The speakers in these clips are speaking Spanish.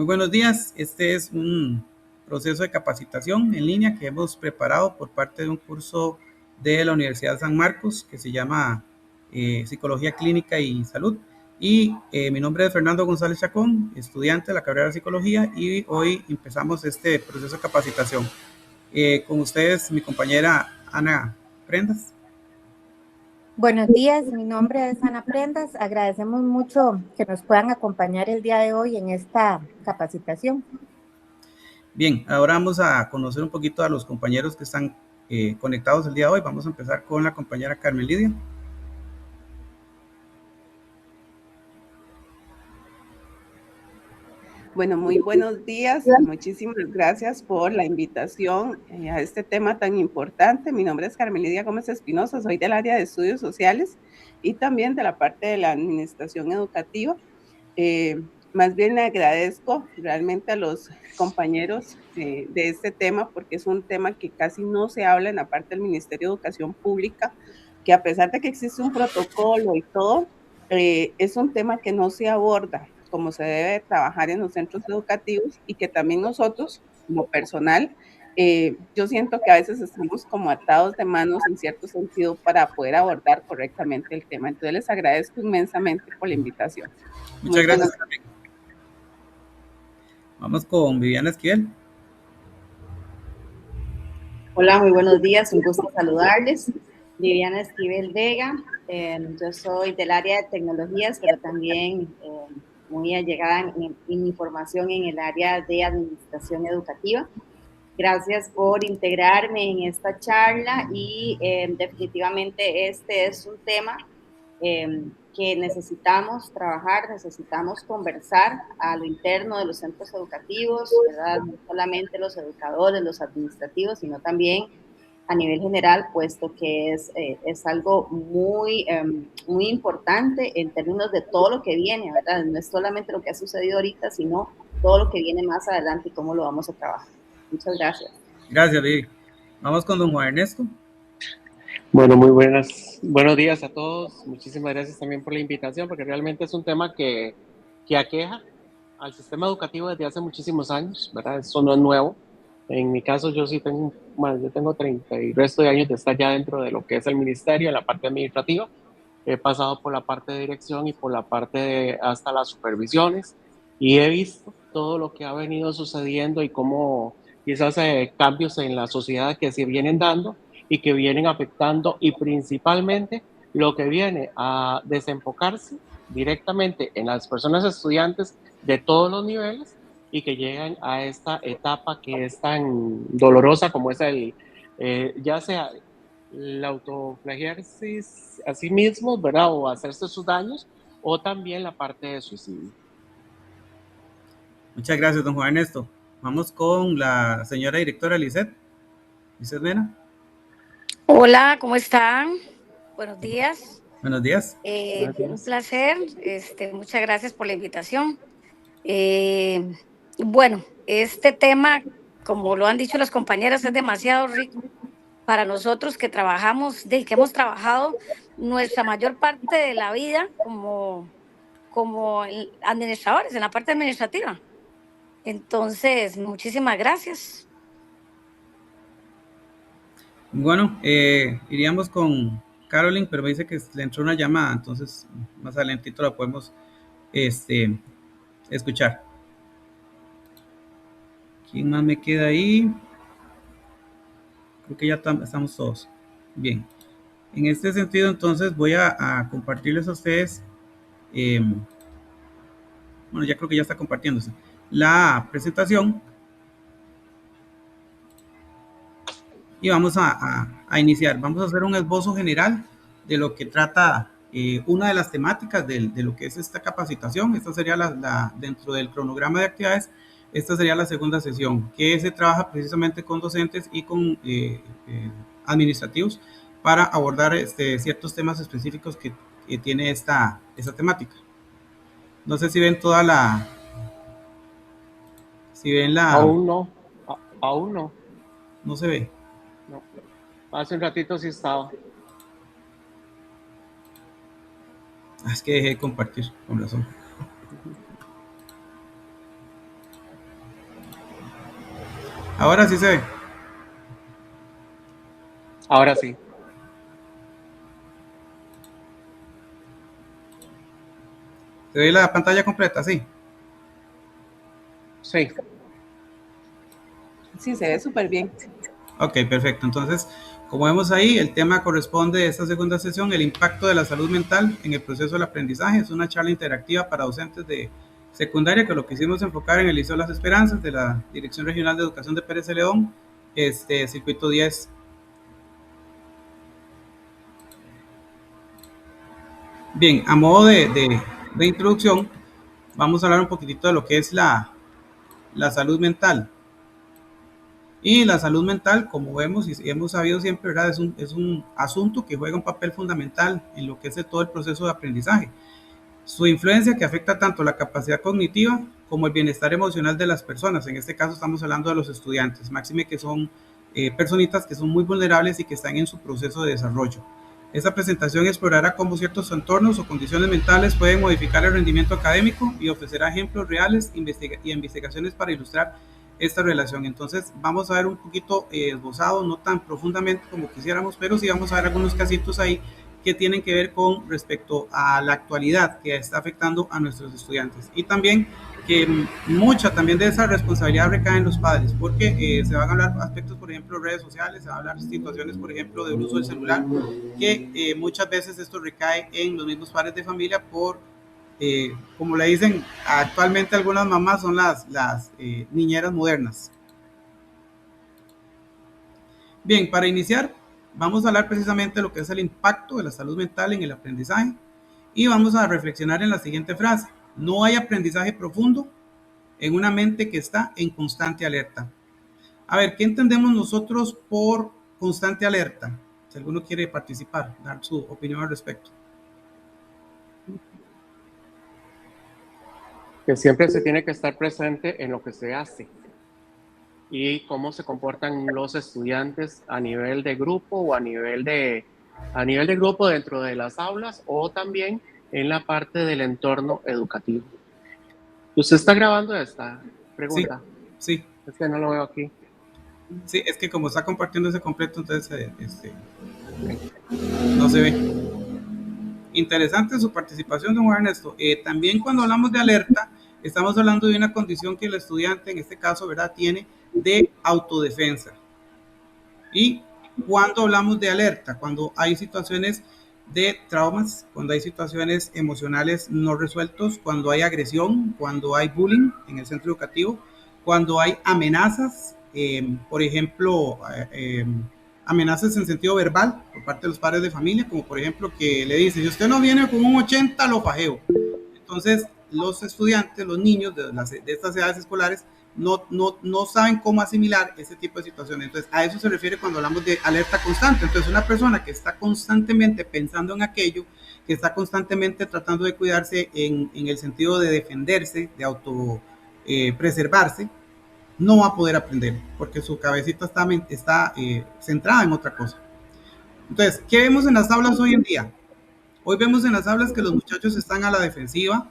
Muy buenos días. Este es un proceso de capacitación en línea que hemos preparado por parte de un curso de la Universidad San Marcos que se llama Psicología Clínica y Salud. Y mi nombre es Fernando González Chacón, estudiante de la carrera de Psicología, y hoy empezamos este proceso de capacitación. Con ustedes, mi compañera Ana Prendas. Buenos días, mi nombre es Ana Prendas. Agradecemos mucho que nos puedan acompañar el día de hoy en esta capacitación. Bien, ahora vamos a conocer un poquito a los compañeros que están conectados el día de hoy. Vamos a empezar con la compañera Carmen Lidia. Bueno, muy buenos días. Muchísimas gracias por la invitación a este tema tan importante. Mi nombre es Carmen Lidia Gómez Espinosa, soy del área de estudios sociales y también de la parte de la administración educativa. Más bien le agradezco realmente a los compañeros de este tema porque es un tema que casi no se habla en la parte del Ministerio de Educación Pública, que a pesar de que existe un protocolo y todo, es un tema que no se aborda como se debe trabajar en los centros educativos y que también nosotros, como personal, yo siento que a veces estamos como atados de manos en cierto sentido para poder abordar correctamente el tema. Entonces les agradezco inmensamente por la invitación. Muchas gracias, Carmen. Vamos con Viviana Esquivel. Hola, muy buenos días, un gusto saludarles. Viviana Esquivel Vega, yo soy del área de tecnologías, pero también muy allegada en mi formación en el área de administración educativa. Gracias por integrarme en esta charla y definitivamente este es un tema que necesitamos trabajar, necesitamos conversar a lo interno de los centros educativos, ¿verdad? No solamente los educadores, los administrativos, sino también a nivel general, puesto que es algo muy, muy importante en términos de todo lo que viene, ¿verdad? No es solamente lo que ha sucedido ahorita, sino todo lo que viene más adelante y cómo lo vamos a trabajar. Muchas gracias. Gracias, Vivi. Vamos con don Juan Ernesto. Bueno, buenos días a todos. Muchísimas gracias también por la invitación, porque realmente es un tema que aqueja al sistema educativo desde hace muchísimos años, ¿verdad? Eso no es nuevo. En mi caso, yo tengo 30 y resto de años de estar ya dentro de lo que es el ministerio, en la parte administrativa. He pasado por la parte de dirección y por la parte de hasta las supervisiones, y he visto todo lo que ha venido sucediendo y cómo quizás cambios en la sociedad que se vienen dando y que vienen afectando, y principalmente lo que viene a desenfocarse directamente en las personas estudiantes de todos los niveles y que llegan a esta etapa que es tan dolorosa como es ya sea el autoflagelarse a sí mismos, ¿verdad? O hacerse sus daños, o también la parte de suicidio. Muchas gracias, don Juan Ernesto. Vamos con la señora directora Lisette. Lisette Mena. Hola, ¿cómo están? Buenos días. Buenos días. Un placer. Muchas gracias por la invitación. Bueno, este tema, como lo han dicho las compañeras, es demasiado rico para nosotros que trabajamos, que hemos trabajado nuestra mayor parte de la vida como administradores, en la parte administrativa. Entonces, muchísimas gracias. Bueno, iríamos con Caroline, pero me dice que le entró una llamada, entonces más adelantito la podemos escuchar. ¿Quién más me queda ahí? Creo que ya estamos todos. Bien. En este sentido, entonces voy a compartirles a ustedes, bueno, ya creo que ya está compartiéndose, la presentación. Y vamos a iniciar. Vamos a hacer un esbozo general de lo que trata una de las temáticas de lo que es esta capacitación. Esta sería dentro del cronograma de actividades, esta sería la segunda sesión, que se trabaja precisamente con docentes y con administrativos para abordar ciertos temas específicos que tiene esta temática. No sé si ven toda la... Si ven la... Aún no. No se ve. No. Hace un ratito sí estaba. Es que dejé de compartir, con razón. Ahora sí se ve. Ahora sí. ¿Se ve la pantalla completa? Sí. Sí. Sí, se ve súper bien. Ok, perfecto. Entonces, como vemos ahí, el tema corresponde a esta segunda sesión, el impacto de la salud mental en el proceso del aprendizaje. Es una charla interactiva para docentes de secundaria que lo quisimos enfocar en el Liceo Las Esperanzas de la Dirección Regional de Educación de Pérez Celedón, circuito 10. Bien, a modo de introducción, vamos a hablar un poquitito de lo que es la salud mental. Y la salud mental, como vemos y hemos sabido siempre, ¿verdad? Es un asunto que juega un papel fundamental en lo que es todo el proceso de aprendizaje. Su influencia que afecta tanto la capacidad cognitiva como el bienestar emocional de las personas. En este caso estamos hablando de los estudiantes, máxime que son personitas que son muy vulnerables y que están en su proceso de desarrollo. Esta presentación explorará cómo ciertos entornos o condiciones mentales pueden modificar el rendimiento académico y ofrecerá ejemplos reales y investigaciones para ilustrar esta relación. Entonces vamos a ver un poquito esbozado, no tan profundamente como quisiéramos, pero sí vamos a ver algunos casitos ahí que tienen que ver con respecto a la actualidad que está afectando a nuestros estudiantes, y también que mucha también de esa responsabilidad recae en los padres, porque se van a hablar aspectos, por ejemplo, redes sociales, se van a hablar situaciones, por ejemplo, de uso del celular, que muchas veces esto recae en los mismos padres de familia por como le dicen actualmente algunas mamás, son las niñeras modernas. Bien, para iniciar, vamos a hablar precisamente de lo que es el impacto de la salud mental en el aprendizaje, y vamos a reflexionar en la siguiente frase: no hay aprendizaje profundo en una mente que está en constante alerta. A ver, ¿qué entendemos nosotros por constante alerta? Si alguno quiere participar, dar su opinión al respecto. Que siempre se tiene que estar presente en lo que se hace y cómo se comportan los estudiantes a nivel de grupo o a nivel de grupo dentro de las aulas, o también en la parte del entorno educativo. ¿Usted está grabando esta pregunta? Sí. Es que no lo veo aquí. Sí, es que como está compartiendo ese completo, entonces no se ve. Interesante su participación, don Juan Ernesto. También cuando hablamos de alerta, estamos hablando de una condición que el estudiante, en este caso, ¿verdad?, tiene de autodefensa. Y cuando hablamos de alerta, cuando hay situaciones de traumas, cuando hay situaciones emocionales no resueltos, cuando hay agresión, cuando hay bullying en el centro educativo, cuando hay amenazas, por ejemplo, amenazas en sentido verbal por parte de los padres de familia, como por ejemplo que le dice: si usted no viene con un 80, lo fajeo. Entonces los estudiantes, los niños de estas edades escolares no saben cómo asimilar ese tipo de situaciones. Entonces a eso se refiere cuando hablamos de alerta constante. Entonces una persona que está constantemente pensando en aquello, que está constantemente tratando de cuidarse en el sentido de defenderse, de auto preservarse, no va a poder aprender porque su cabecita está centrada en otra cosa. Entonces, ¿qué vemos en las aulas hoy en día? Hoy vemos en las aulas que los muchachos están a la defensiva,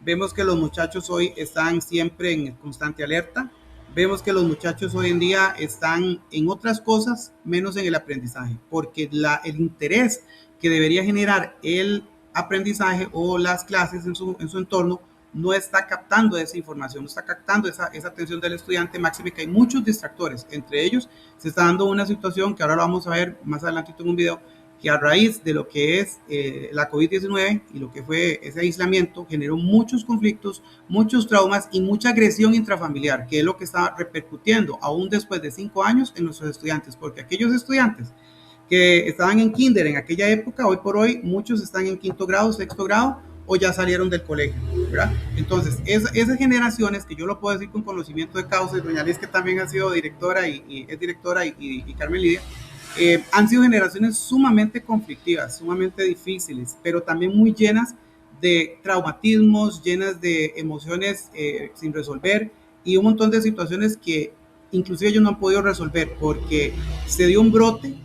vemos que los muchachos hoy están siempre en constante alerta, vemos que los muchachos hoy en día están en otras cosas menos en el aprendizaje, porque el interés que debería generar el aprendizaje o las clases en su entorno no está captando esa información, no está captando esa atención del estudiante, máxime que hay muchos distractores. Entre ellos se está dando una situación que ahora lo vamos a ver más adelante en un video, que a raíz de lo que es la COVID-19 y lo que fue ese aislamiento, generó muchos conflictos, muchos traumas y mucha agresión intrafamiliar, que es lo que está repercutiendo aún después de 5 años en nuestros estudiantes, porque aquellos estudiantes que estaban en kinder en aquella época, hoy por hoy muchos están en 5º grado, 6º grado, o ya salieron del colegio, ¿verdad? Entonces, esas generaciones, que yo lo puedo decir con conocimiento de causa, y doña Liz, que también ha sido directora y es directora, y Carmen Lidia, han sido generaciones sumamente conflictivas, sumamente difíciles, pero también muy llenas de traumatismos, llenas de emociones sin resolver, y un montón de situaciones que inclusive ellos no han podido resolver, porque se dio un brote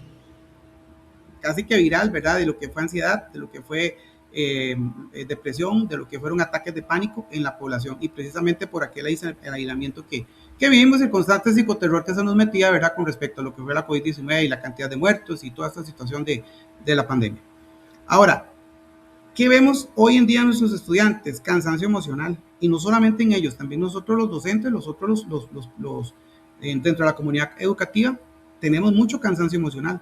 casi que viral, ¿verdad?, de lo que fue ansiedad, de lo que fue depresión, de lo que fueron ataques de pánico en la población, y precisamente por aquel aislamiento que que vivimos el constante psicoterror que se nos metía, ¿verdad?, con respecto a lo que fue la COVID-19 y la cantidad de muertos y toda esta situación de la pandemia. Ahora, ¿qué vemos hoy en día en nuestros estudiantes? Cansancio emocional, y no solamente en ellos, también nosotros los docentes, nosotros dentro de la comunidad educativa, tenemos mucho cansancio emocional.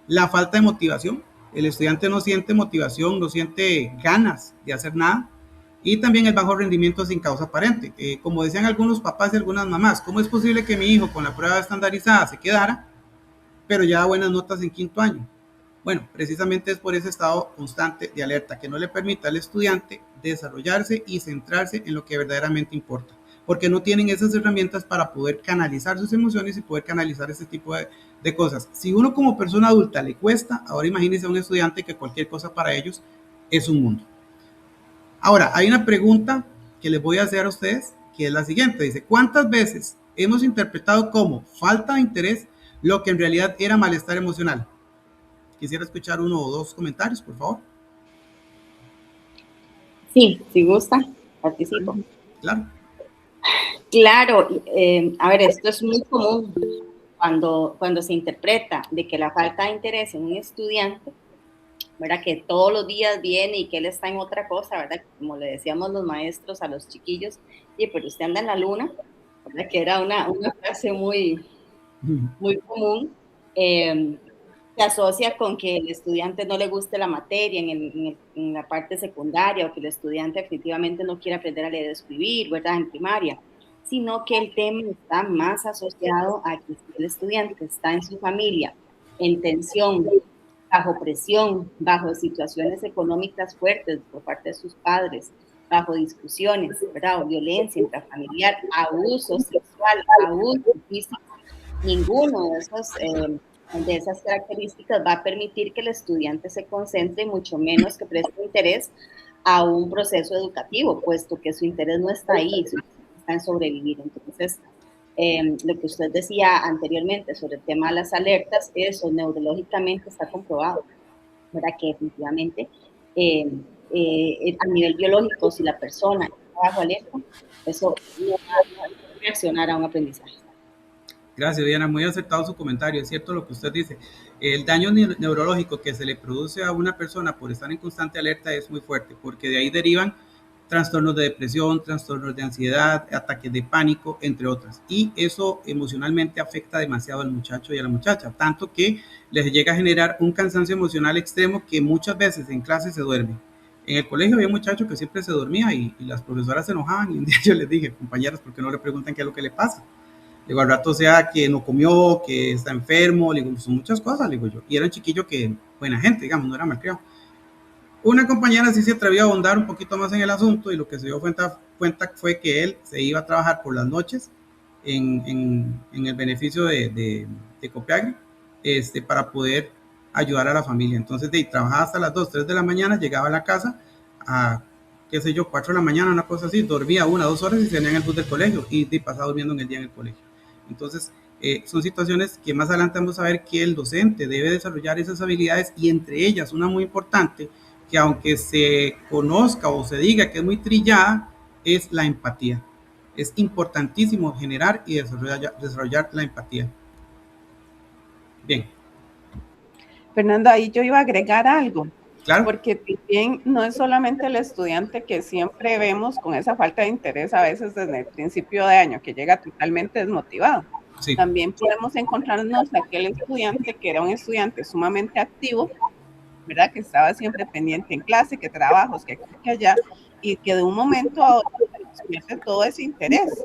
La falta de motivación, el estudiante no siente motivación, no siente ganas de hacer nada, y también el bajo rendimiento sin causa aparente. Como decían algunos papás y algunas mamás, ¿cómo es posible que mi hijo con la prueba estandarizada se quedara, pero ya da buenas notas en quinto año? Bueno, precisamente es por ese estado constante de alerta que no le permite al estudiante desarrollarse y centrarse en lo que verdaderamente importa, porque no tienen esas herramientas para poder canalizar sus emociones y poder canalizar ese tipo de cosas. Si uno como persona adulta le cuesta, ahora imagínense a un estudiante que cualquier cosa para ellos es un mundo. Ahora, hay una pregunta que les voy a hacer a ustedes, que es la siguiente. Dice, ¿cuántas veces hemos interpretado como falta de interés lo que en realidad era malestar emocional? Quisiera escuchar uno o dos comentarios, por favor. Sí, si gusta, participo. Claro. Claro, a ver, esto es muy común cuando se interpreta de que la falta de interés en un estudiante, ¿verdad?, que todos los días viene y que él está en otra cosa, ¿verdad?, como le decíamos los maestros a los chiquillos, y pero usted anda en la luna, ¿verdad?, que era una frase muy común. Se asocia con que el estudiante no le guste la materia en la parte secundaria, o que el estudiante efectivamente no quiere aprender a leer y escribir, ¿verdad?, en primaria, sino que el tema está más asociado a que si el estudiante está en su familia en tensión, bajo presión, bajo situaciones económicas fuertes por parte de sus padres, bajo discusiones, ¿verdad?, o violencia intrafamiliar, abuso sexual, abuso físico, ninguno de esas características va a permitir que el estudiante se concentre, mucho menos que preste interés a un proceso educativo, puesto que su interés no está ahí, su interés está en sobrevivir. Entonces, lo que usted decía anteriormente sobre el tema de las alertas, eso neurológicamente está comprobado, ¿verdad?, que definitivamente a nivel biológico, si la persona está bajo alerta, eso no va a reaccionar a un aprendizaje. Gracias, Diana, muy acertado su comentario. Es cierto lo que usted dice. El daño neurológico que se le produce a una persona por estar en constante alerta es muy fuerte, porque de ahí derivan trastornos de depresión, trastornos de ansiedad, ataques de pánico, entre otras. Y eso emocionalmente afecta demasiado al muchacho y a la muchacha, tanto que les llega a generar un cansancio emocional extremo que muchas veces en clase se duerme. En el colegio había un muchacho que siempre se dormía y las profesoras se enojaban, y un día yo les dije, compañeras, ¿por qué no le preguntan qué es lo que le pasa? Digo, al rato sea que no comió, que está enfermo, digo, son muchas cosas, digo yo. Y era un chiquillo que, buena gente, digamos, no era malcriado. Una compañera sí se atrevió a ahondar un poquito más en el asunto, y lo que se dio cuenta fue que él se iba a trabajar por las noches en el beneficio de Copiagri, para poder ayudar a la familia. Entonces, trabajaba hasta las 2, 3 de la mañana, llegaba a la casa a, qué sé yo, 4 de la mañana, una cosa así, dormía 1 o 2 horas y se venía en el bus del colegio, y pasaba durmiendo en el día en el colegio. Entonces, son situaciones que más adelante vamos a ver que el docente debe desarrollar esas habilidades, y entre ellas una muy importante, que aunque se conozca o se diga que es muy trillada, es la empatía. Es importantísimo generar y desarrollar la empatía. Bien. Fernando, ahí yo iba a agregar algo. Claro. Porque también no es solamente el estudiante que siempre vemos con esa falta de interés a veces desde el principio de año, que llega totalmente desmotivado. Sí. También podemos encontrarnos aquel estudiante que era un estudiante sumamente activo, ¿verdad?, que estaba siempre pendiente en clase, que trabajos, que aquí, que allá, y que de un momento a otro pierde todo ese interés,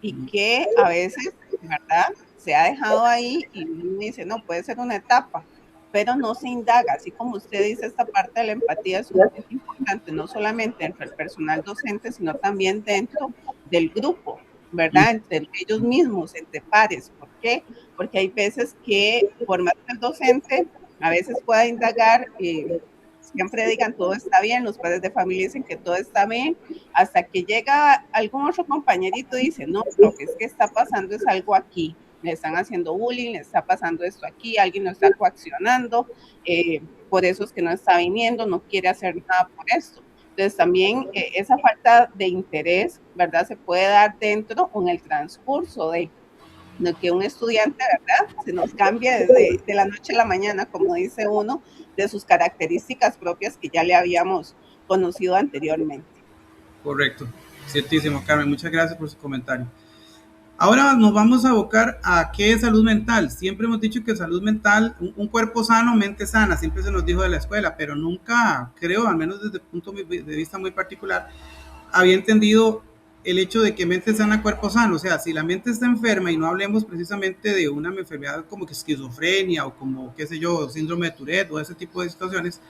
y que a veces, ¿verdad?, se ha dejado ahí, y uno dice, no, puede ser una etapa, pero no se indaga. Así como usted dice, esta parte de la empatía es sumamente importante, no solamente entre el personal docente, sino también dentro del grupo, ¿verdad?, entre ellos mismos, entre pares. ¿Por qué? Porque hay veces que, por más que el docente a veces pueda indagar, siempre digan todo está bien, los padres de familia dicen que todo está bien, hasta que llega algún otro compañerito y dice, no, lo que es que está pasando es algo aquí, le están haciendo bullying, le está pasando esto aquí, alguien lo está coaccionando, por eso es que no está viniendo, no quiere hacer nada por esto. Entonces también esa falta de interés, ¿verdad? Se puede dar dentro o en el transcurso de que un estudiante, ¿verdad? Se nos cambia desde de la noche a la mañana, como dice uno, de sus características propias que ya le habíamos conocido anteriormente. Correcto, ciertísimo, Carmen, muchas gracias por su comentario. Ahora nos vamos a abocar a qué es salud mental. Siempre hemos dicho que salud mental, un cuerpo sano, mente sana, siempre se nos dijo de la escuela, pero nunca creo, al menos desde el punto de vista muy particular, había entendido el hecho de que mente sana, cuerpo sano. O sea, si la mente está enferma, y no hablemos precisamente de una enfermedad como que esquizofrenia o como, qué sé yo, síndrome de Tourette o ese tipo de situaciones,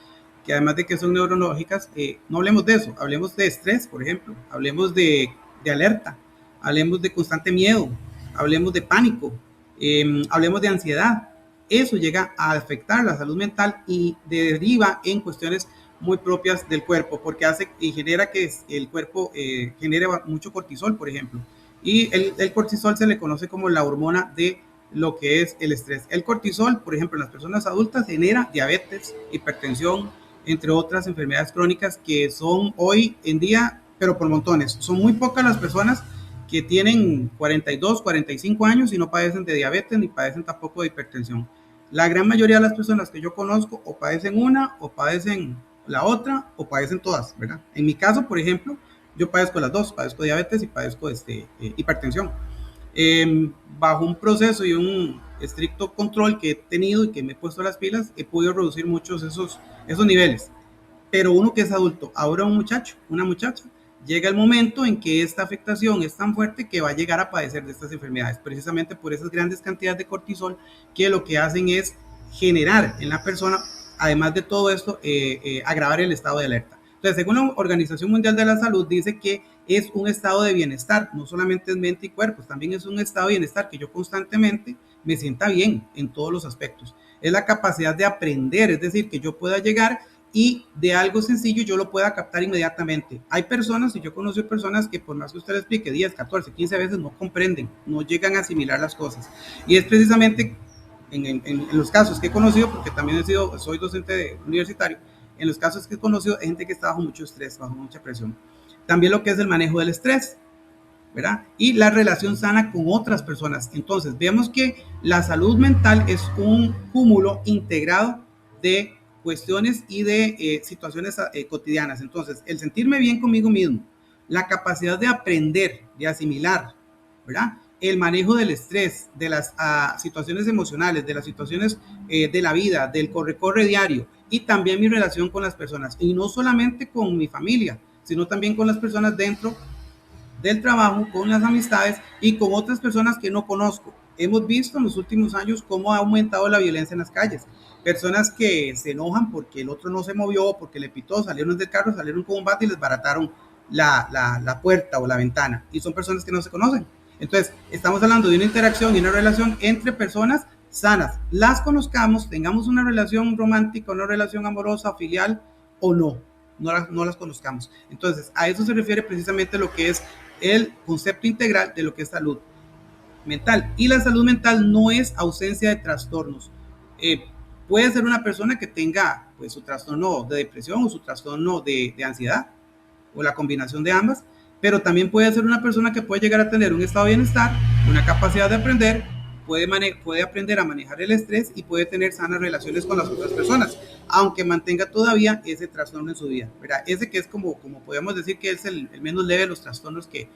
que además de que son neurológicas, no hablemos de eso, hablemos de estrés, por ejemplo, hablemos de alerta, hablemos de constante miedo, hablemos de pánico, hablemos de ansiedad. Eso llega a afectar la salud mental y deriva en cuestiones muy propias del cuerpo, porque hace y genera que el cuerpo genere mucho cortisol, por ejemplo. Y el cortisol se le conoce como la hormona de lo que es el estrés. El cortisol, por ejemplo, en las personas adultas genera diabetes, hipertensión, entre otras enfermedades crónicas que son hoy en día, pero por montones. Son muy pocas las personas que tienen 42, 45 años y no padecen de diabetes ni padecen tampoco de hipertensión. La gran mayoría de las personas que yo conozco o padecen una o padecen la otra o padecen todas, ¿verdad? En mi caso, por ejemplo, yo padezco las dos, padezco diabetes y padezco hipertensión. Bajo un proceso y un estricto control que he tenido y que me he puesto las pilas, he podido reducir muchos esos niveles. Pero uno que es adulto, ahora un muchacho, una muchacha, llega el momento en que esta afectación es tan fuerte que va a llegar a padecer de estas enfermedades, precisamente por esas grandes cantidades de cortisol que lo que hacen es generar en la persona, además de todo esto, agravar el estado de alerta. Entonces, según la Organización Mundial de la Salud, dice que es un estado de bienestar, no solamente es mente y cuerpo, también es un estado de bienestar que yo constantemente me sienta bien en todos los aspectos. Es la capacidad de aprender, es decir, que yo pueda llegar y de algo sencillo yo lo pueda captar inmediatamente. Hay personas, y yo conozco personas que por más que usted le explique 10, 14, 15 veces no comprenden, no llegan a asimilar las cosas. Y es precisamente en los casos que he conocido, porque también soy docente universitario, en los casos que he conocido, hay gente que está bajo mucho estrés, bajo mucha presión. También lo que es el manejo del estrés, ¿verdad? Y la relación sana con otras personas. Entonces, vemos que la salud mental es un cúmulo integrado de cuestiones y de situaciones cotidianas. Entonces, el sentirme bien conmigo mismo, la capacidad de aprender, de asimilar, ¿verdad? El manejo del estrés, de las situaciones emocionales, de las situaciones de la vida, del corre-corre diario, y también mi relación con las personas, y no solamente con mi familia, sino también con las personas dentro del trabajo, con las amistades y con otras personas que no conozco. Hemos visto en los últimos años cómo ha aumentado la violencia en las calles. Personas que se enojan porque el otro no se movió, porque le pitó, salieron del carro, salieron con un bate y les barataron la puerta o la ventana. Y son personas que no se conocen. Entonces, estamos hablando de una interacción y una relación entre personas sanas. Las conozcamos, tengamos una relación romántica, una relación amorosa, filial o no las conozcamos. Entonces, a eso se refiere precisamente lo que es el concepto integral de lo que es salud mental. Y la salud mental no es ausencia de trastornos. Puede ser una persona que tenga pues su trastorno de depresión o su trastorno de ansiedad o la combinación de ambas, pero también puede ser una persona que puede llegar a tener un estado de bienestar, una capacidad de aprender, puede aprender a manejar el estrés y puede tener sanas relaciones con las otras personas, aunque mantenga todavía ese trastorno en su vida, ¿verdad? Ese que es como podríamos decir que es el menos leve de los trastornos que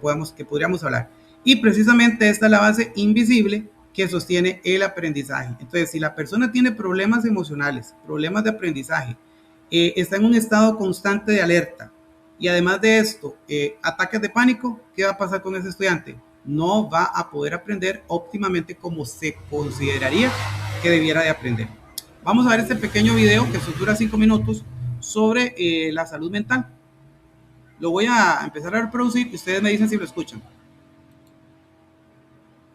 podríamos hablar. Y precisamente esta es la base invisible que sostiene el aprendizaje. Entonces, si la persona tiene problemas emocionales, problemas de aprendizaje, está en un estado constante de alerta, y además de esto, ataques de pánico, ¿qué va a pasar con ese estudiante? No va a poder aprender óptimamente como se consideraría que debiera de aprender. Vamos a ver este pequeño video que dura 5 minutos sobre la salud mental. Lo voy a empezar a reproducir y ustedes me dicen si lo escuchan.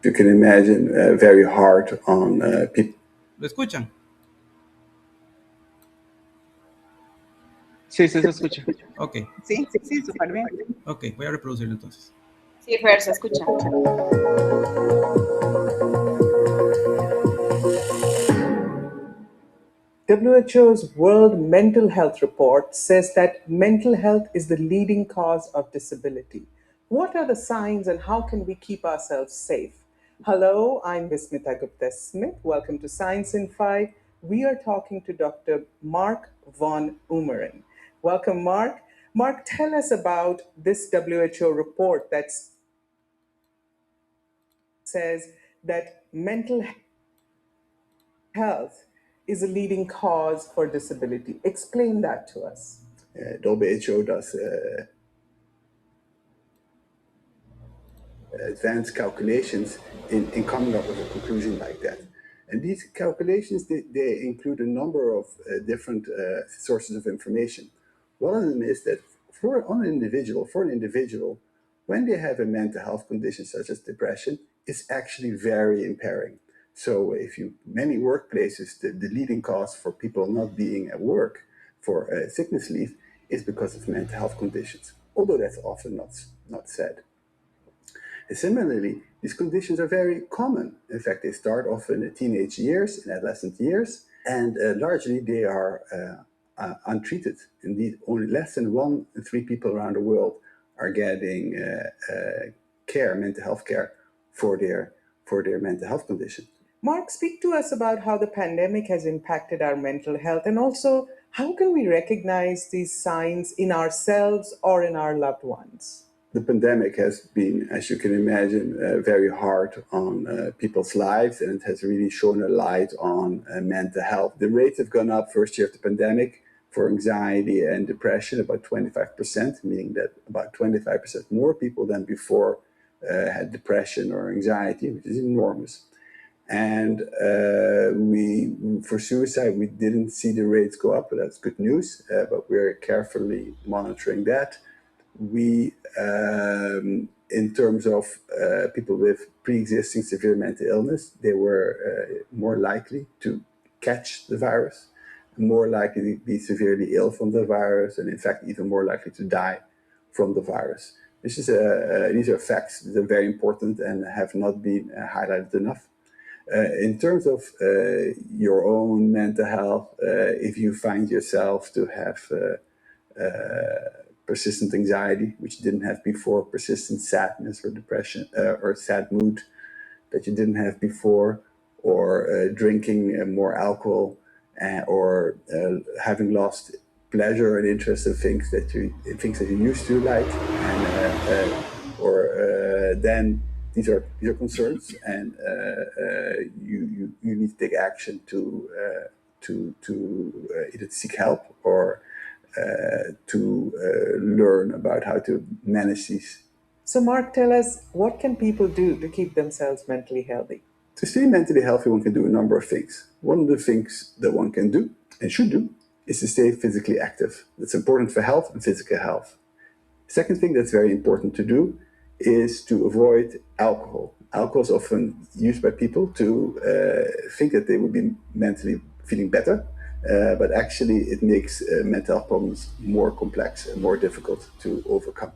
You can imagine very hard on people. ¿Lo escuchan? Sí, se escucha. Ok. Sí, súper bien. Ok, voy a reproducirlo entonces. Sí, Fer, se escucha. WHO's World Mental Health Report says that mental health is the leading cause of disability. What are the signs and how can we keep ourselves safe? Hello, I'm Vismita Gupta Smith. Welcome to Science in 5. We are talking to Dr. Mark von Umeren. Welcome, Mark. Mark, tell us about this WHO report that says that mental health is a leading cause for disability. Explain that to us. WHO does advanced calculations in coming up with a conclusion like that. And these calculations, they include a number of different sources of information. One of them is that for an individual, when they have a mental health condition such as depression, it's actually very impairing. So many workplaces, the leading cause for people not being at work for sickness leave is because of mental health conditions, although that's often not said. And similarly, these conditions are very common. In fact, they start off in the teenage years, in adolescent years, and largely they are untreated. Indeed, only less than 1 in 3 people around the world are getting mental health care for their mental health condition. Mark, speak to us about how the pandemic has impacted our mental health, and also how can we recognize these signs in ourselves or in our loved ones? The pandemic has been, as you can imagine, very hard on people's lives, and it has really shone a light on mental health. The rates have gone up first year of the pandemic for anxiety and depression about 25%, meaning that about 25% more people than before had depression or anxiety, which is enormous. And for suicide, we didn't see the rates go up, but that's good news. But we're carefully monitoring that. In terms of people with pre-existing severe mental illness, they were more likely to catch the virus, more likely to be severely ill from the virus, and in fact, even more likely to die from the virus. These are facts that are very important and have not been highlighted enough. In terms of your own mental health, if you find yourself to have persistent anxiety, which you didn't have before, persistent sadness or depression or sad mood that you didn't have before, or drinking more alcohol, or having lost pleasure and interest in things that you used to like, then these are concerns, and you need to take action to either seek help or to learn about how to manage these. So Mark, tell us, what can people do to keep themselves mentally healthy? To stay mentally healthy, one can do a number of things. One of the things that one can do and should do is to stay physically active. That's important for health and physical health. Second thing that's very important to do is to avoid alcohol. Alcohol is often used by people to think that they would be mentally feeling better, but actually it makes mental health problems more complex and more difficult to overcome.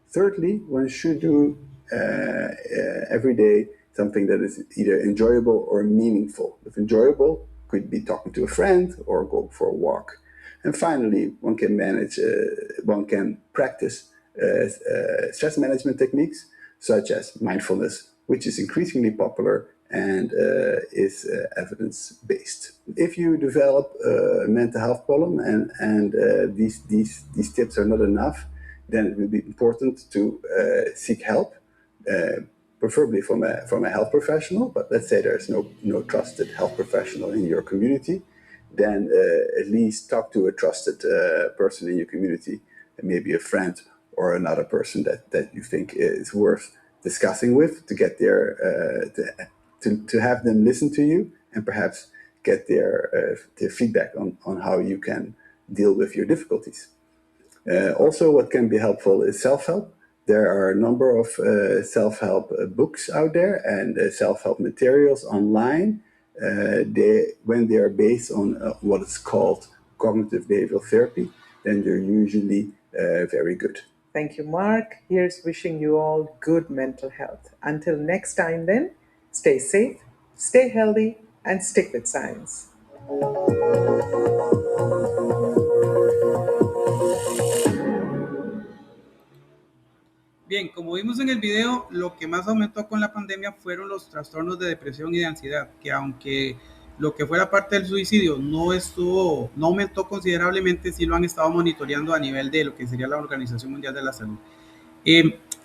Thirdly, one should do every day something that is either enjoyable or meaningful. If enjoyable, could be talking to a friend or go for a walk. And finally, one can practice stress management techniques such as mindfulness, which is increasingly popular and is evidence-based. If you develop a mental health problem and these tips are not enough, then it will be important to seek help, preferably from a health professional. But let's say there's no trusted health professional in your community, then at least talk to a trusted person in your community, maybe a friend or another person that you think is worth discussing with, to get to have them listen to you and perhaps get their feedback on how you can deal with your difficulties. Also, what can be helpful is self-help. There are a number of self-help books out there and self-help materials online. When they are based on what is called cognitive behavioral therapy, then they're usually very good. Thank you, Mark. Here's wishing you all good mental health. Until next time then, stay safe, stay healthy, and stick with science. Bien, como vimos en el video, lo que más aumentó con la pandemia fueron los trastornos de depresión y de ansiedad, que aunque lo que fue la parte del suicidio no aumentó considerablemente, sí lo han estado monitoreando a nivel de lo que sería la Organización Mundial de la Salud.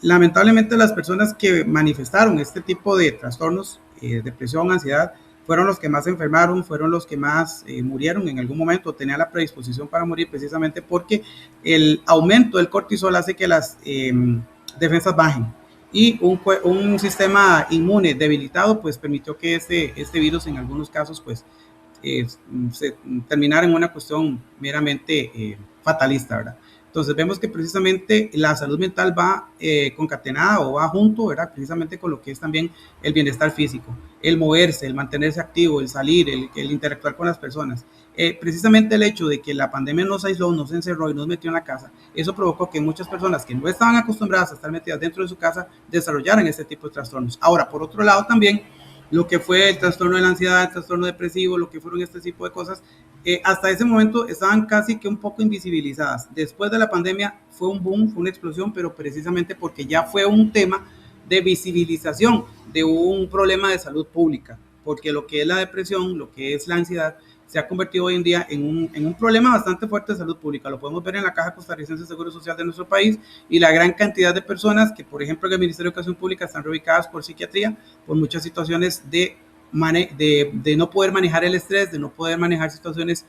Lamentablemente las personas que manifestaron este tipo de trastornos, depresión, ansiedad, fueron los que más se enfermaron, fueron los que más murieron en algún momento, tenían la predisposición para morir precisamente porque el aumento del cortisol hace que las defensas bajen y un sistema inmune debilitado pues permitió que este virus en algunos casos pues se terminara en una cuestión meramente fatalista, ¿verdad? Entonces vemos que precisamente la salud mental va concatenada o va junto, ¿verdad? Precisamente con lo que es también el bienestar físico, el moverse, el mantenerse activo, el salir, el interactuar con las personas. Precisamente el hecho de que la pandemia nos aisló, nos encerró y nos metió en la casa, eso provocó que muchas personas que no estaban acostumbradas a estar metidas dentro de su casa desarrollaran este tipo de trastornos. Ahora, por otro lado también, lo que fue el trastorno de la ansiedad, el trastorno depresivo, lo que fueron este tipo de cosas, hasta ese momento estaban casi que un poco invisibilizadas. Después de la pandemia fue un boom, fue una explosión, pero precisamente porque ya fue un tema de visibilización de un problema de salud pública, porque lo que es la depresión, lo que es la ansiedad, se ha convertido hoy en día en un problema bastante fuerte de salud pública. Lo podemos ver en la Caja Costarricense de Seguro Social de nuestro país y la gran cantidad de personas que, por ejemplo, en el Ministerio de Educación Pública están reubicadas por psiquiatría, por muchas situaciones de no poder manejar el estrés, de no poder manejar situaciones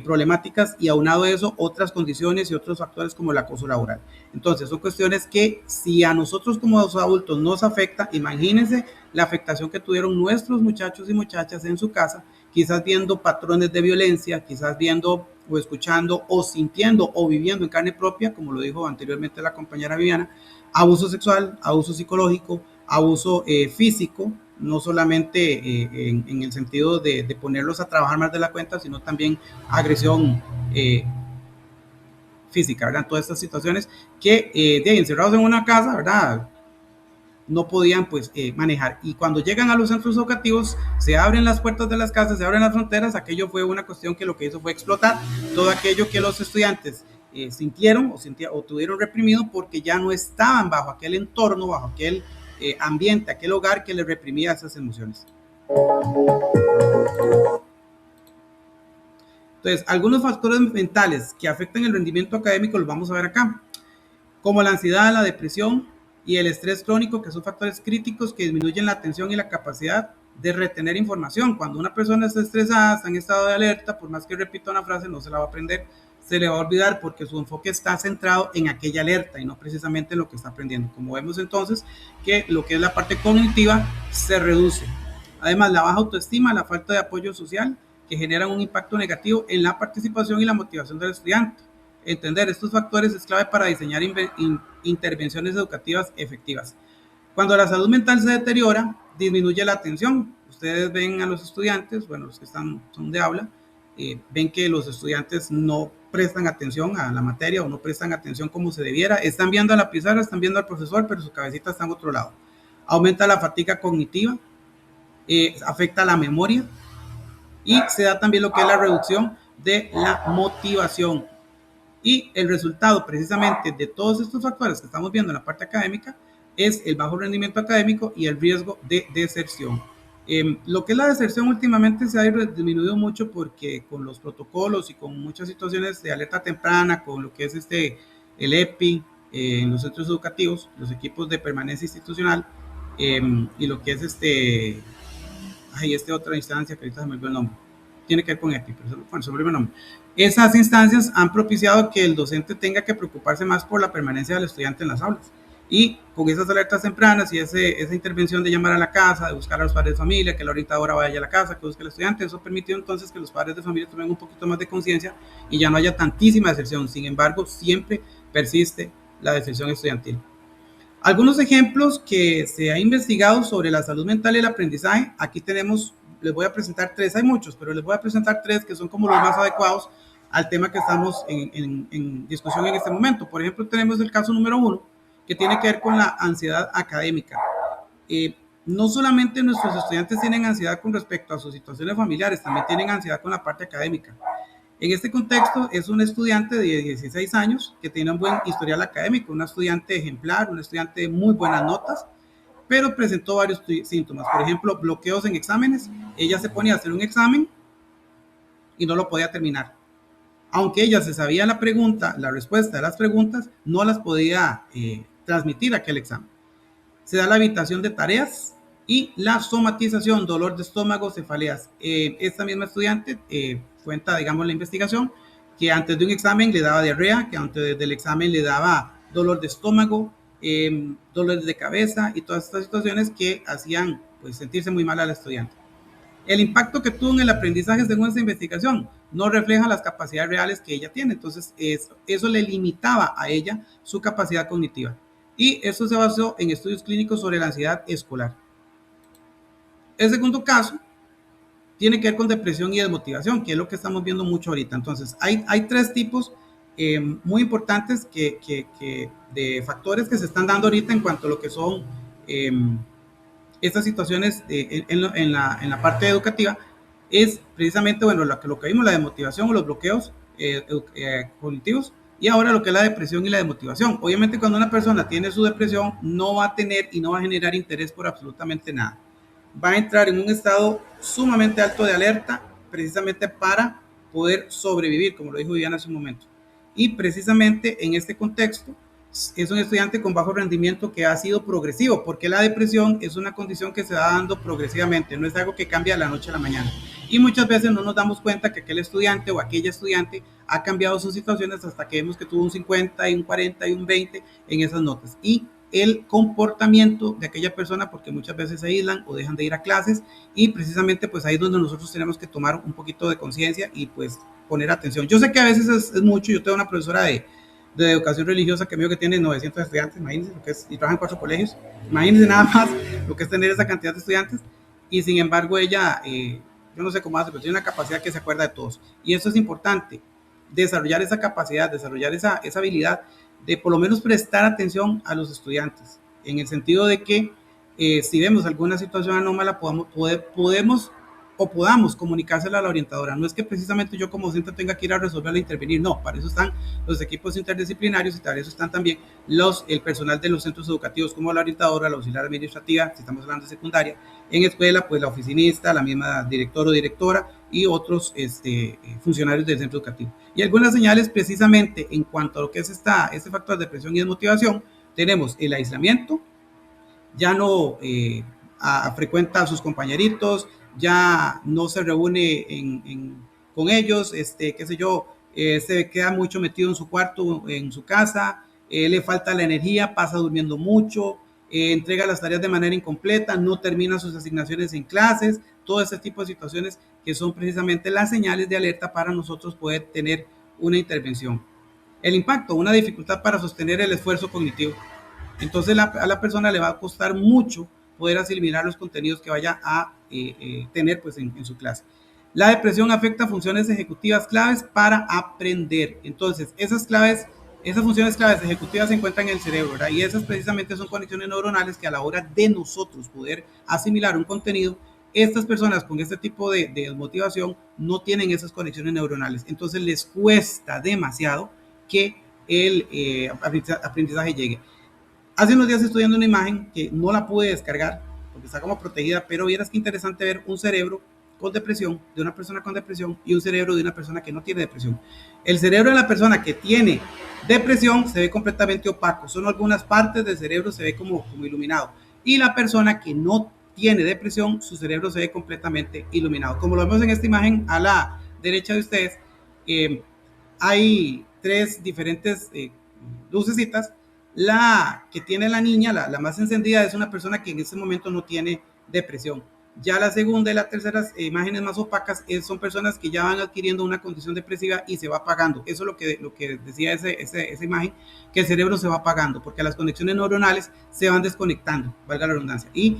problemáticas y aunado a eso otras condiciones y otros factores como el acoso laboral. Entonces son cuestiones que si a nosotros como adultos nos afecta, imagínense la afectación que tuvieron nuestros muchachos y muchachas en su casa, quizás viendo patrones de violencia, quizás viendo o escuchando o sintiendo o viviendo en carne propia, como lo dijo anteriormente la compañera Viviana, abuso sexual, abuso psicológico, abuso físico, no solamente en el sentido de ponerlos a trabajar más de la cuenta, sino también agresión física, ¿verdad? Todas estas situaciones que encerrados en una casa, ¿verdad? No podían pues manejar. Y cuando llegan a los centros educativos, se abren las puertas de las casas, se abren las fronteras. Aquello fue una cuestión que lo que hizo fue explotar todo aquello que los estudiantes sintieron o tuvieron reprimido porque ya no estaban bajo aquel entorno, bajo aquel ambiente, aquel hogar que les reprimía esas emociones. Entonces, algunos factores mentales que afectan el rendimiento académico los vamos a ver acá, como la ansiedad, la depresión y el estrés crónico, que son factores críticos que disminuyen la atención y la capacidad de retener información. Cuando una persona está estresada, está en estado de alerta, por más que repita una frase, no se la va a aprender, se le va a olvidar porque su enfoque está centrado en aquella alerta y no precisamente en lo que está aprendiendo. Como vemos entonces que lo que es la parte cognitiva se reduce. Además, la baja autoestima, la falta de apoyo social, que generan un impacto negativo en la participación y la motivación del estudiante. Entender estos factores es clave para diseñar intervenciones educativas efectivas. Cuando la salud mental se deteriora, disminuye la atención. Ustedes ven a los estudiantes, bueno, los que son de aula, ven que los estudiantes no prestan atención a la materia o no prestan atención como se debiera. Están viendo a la pizarra, están viendo al profesor, pero su cabecita está en otro lado. Aumenta la fatiga cognitiva, afecta la memoria y se da también lo que es la reducción de la motivación. Y el resultado precisamente de todos estos factores que estamos viendo en la parte académica es el bajo rendimiento académico y el riesgo de deserción. Lo que es la deserción últimamente se ha disminuido mucho porque con los protocolos y con muchas situaciones de alerta temprana, con lo que es el EPI en los centros educativos, los equipos de permanencia institucional y lo que es otra instancia que ahorita se me olvidó el nombre, tiene que ver con EPI, pero bueno, sobre el nombre. Esas instancias han propiciado que el docente tenga que preocuparse más por la permanencia del estudiante en las aulas. Y con esas alertas tempranas y esa intervención de llamar a la casa, de buscar a los padres de familia, que la orientadora vaya a la casa, que busque al estudiante, eso permitió entonces que los padres de familia tomen un poquito más de conciencia y ya no haya tantísima deserción. Sin embargo, siempre persiste la deserción estudiantil. Algunos ejemplos que se ha investigado sobre la salud mental y el aprendizaje, aquí tenemos, les voy a presentar tres, hay muchos, pero les voy a presentar tres que son como los más adecuados al tema que estamos en discusión en este momento. Por ejemplo, tenemos el caso número 1, que tiene que ver con la ansiedad académica. no solamente nuestros estudiantes tienen ansiedad con respecto a sus situaciones familiares, también tienen ansiedad con la parte académica. En este contexto es un estudiante de 16 años que tiene un buen historial académico, una estudiante ejemplar, una estudiante de muy buenas notas, pero presentó varios síntomas. Por ejemplo, bloqueos en exámenes. Ella se ponía a hacer un examen y no lo podía terminar. Aunque ella se sabía la respuesta de las preguntas, no las podía transmitir a aquel examen. Se da la evitación de tareas y la somatización, dolor de estómago, cefaleas. Esta misma estudiante cuenta, digamos, la investigación, que antes de un examen le daba diarrea, que antes del examen le daba dolor de estómago, dolores de cabeza y todas estas situaciones que hacían pues, sentirse muy mal al estudiante. El impacto que tuvo en el aprendizaje según esta investigación no refleja las capacidades reales que ella tiene, entonces eso le limitaba a ella su capacidad cognitiva. Y eso se basó en estudios clínicos sobre la ansiedad escolar. El segundo caso tiene que ver con depresión y desmotivación, que es lo que estamos viendo mucho ahorita. Entonces, hay tres tipos muy importantes de factores que se están dando ahorita en cuanto a lo que son estas situaciones en la parte educativa. Es precisamente, bueno, lo que vimos, la desmotivación o los bloqueos cognitivos, y ahora lo que es la depresión y la desmotivación. Obviamente cuando una persona tiene su depresión no va a tener y no va a generar interés por absolutamente nada. Va a entrar en un estado sumamente alto de alerta precisamente para poder sobrevivir, como lo dijo Viviana hace un momento. Y precisamente en este contexto es un estudiante con bajo rendimiento que ha sido progresivo, porque la depresión es una condición que se va dando progresivamente, no es algo que cambia de la noche a la mañana. Y muchas veces no nos damos cuenta que aquel estudiante o aquella estudiante ha cambiado sus situaciones hasta que vemos que tuvo un 50 y un 40 y un 20 en esas notas. Y el comportamiento de aquella persona, porque muchas veces se aíslan o dejan de ir a clases, y precisamente pues ahí es donde nosotros tenemos que tomar un poquito de conciencia y pues poner atención. Yo sé que a veces es mucho. Yo tengo una profesora de educación religiosa que me dijo que tiene 900 estudiantes, imagínense lo que es, y trabaja en 4 colegios, imagínense nada más lo que es tener esa cantidad de estudiantes, y sin embargo ella, yo no sé cómo hace, pero tiene una capacidad que se acuerda de todos, y eso es importante, desarrollar esa capacidad, desarrollar esa habilidad de por lo menos prestar atención a los estudiantes, en el sentido de que si vemos alguna situación anómala podamos comunicársela a la orientadora. No es que precisamente yo como docente tenga que ir a resolverla e intervenir, no, para eso están los equipos interdisciplinarios y para eso están también el personal de los centros educativos como la orientadora, la auxiliar administrativa, si estamos hablando de secundaria, en escuela pues la oficinista, la misma director o directora y otros funcionarios del centro educativo. Y algunas señales precisamente en cuanto a lo que es este factor de depresión y desmotivación, tenemos el aislamiento, ya no frecuenta a sus compañeritos, ya no se reúne con ellos, qué sé yo, se queda mucho metido en su cuarto, en su casa, le falta la energía, pasa durmiendo mucho, entrega las tareas de manera incompleta, no termina sus asignaciones en clases, todo ese tipo de situaciones que son precisamente las señales de alerta para nosotros poder tener una intervención. El impacto, una dificultad para sostener el esfuerzo cognitivo. Entonces a la persona le va a costar mucho poder asimilar los contenidos que vaya a tener pues, en su clase. La depresión afecta funciones ejecutivas claves para aprender. Entonces, esas funciones claves ejecutivas se encuentran en el cerebro, ¿verdad? Y esas precisamente son conexiones neuronales que a la hora de nosotros poder asimilar un contenido, estas personas con este tipo de motivación no tienen esas conexiones neuronales. Entonces, les cuesta demasiado que el aprendizaje llegue. Hace unos días estoy viendo una imagen que no la pude descargar porque está como protegida, pero vieras qué interesante ver un cerebro con depresión, de una persona con depresión, y un cerebro de una persona que no tiene depresión. El cerebro de la persona que tiene depresión se ve completamente opaco, solo algunas partes del cerebro se ve como iluminado, y la persona que no tiene depresión, su cerebro se ve completamente iluminado. Como lo vemos en esta imagen a la derecha de ustedes, hay 3 diferentes lucecitas. La que tiene la niña, la más encendida, es una persona que en ese momento no tiene depresión. Ya la segunda y la tercera imágenes más opacas son personas que ya van adquiriendo una condición depresiva y se va apagando. Eso es lo que decía esa imagen, que el cerebro se va apagando porque las conexiones neuronales se van desconectando, valga la redundancia, y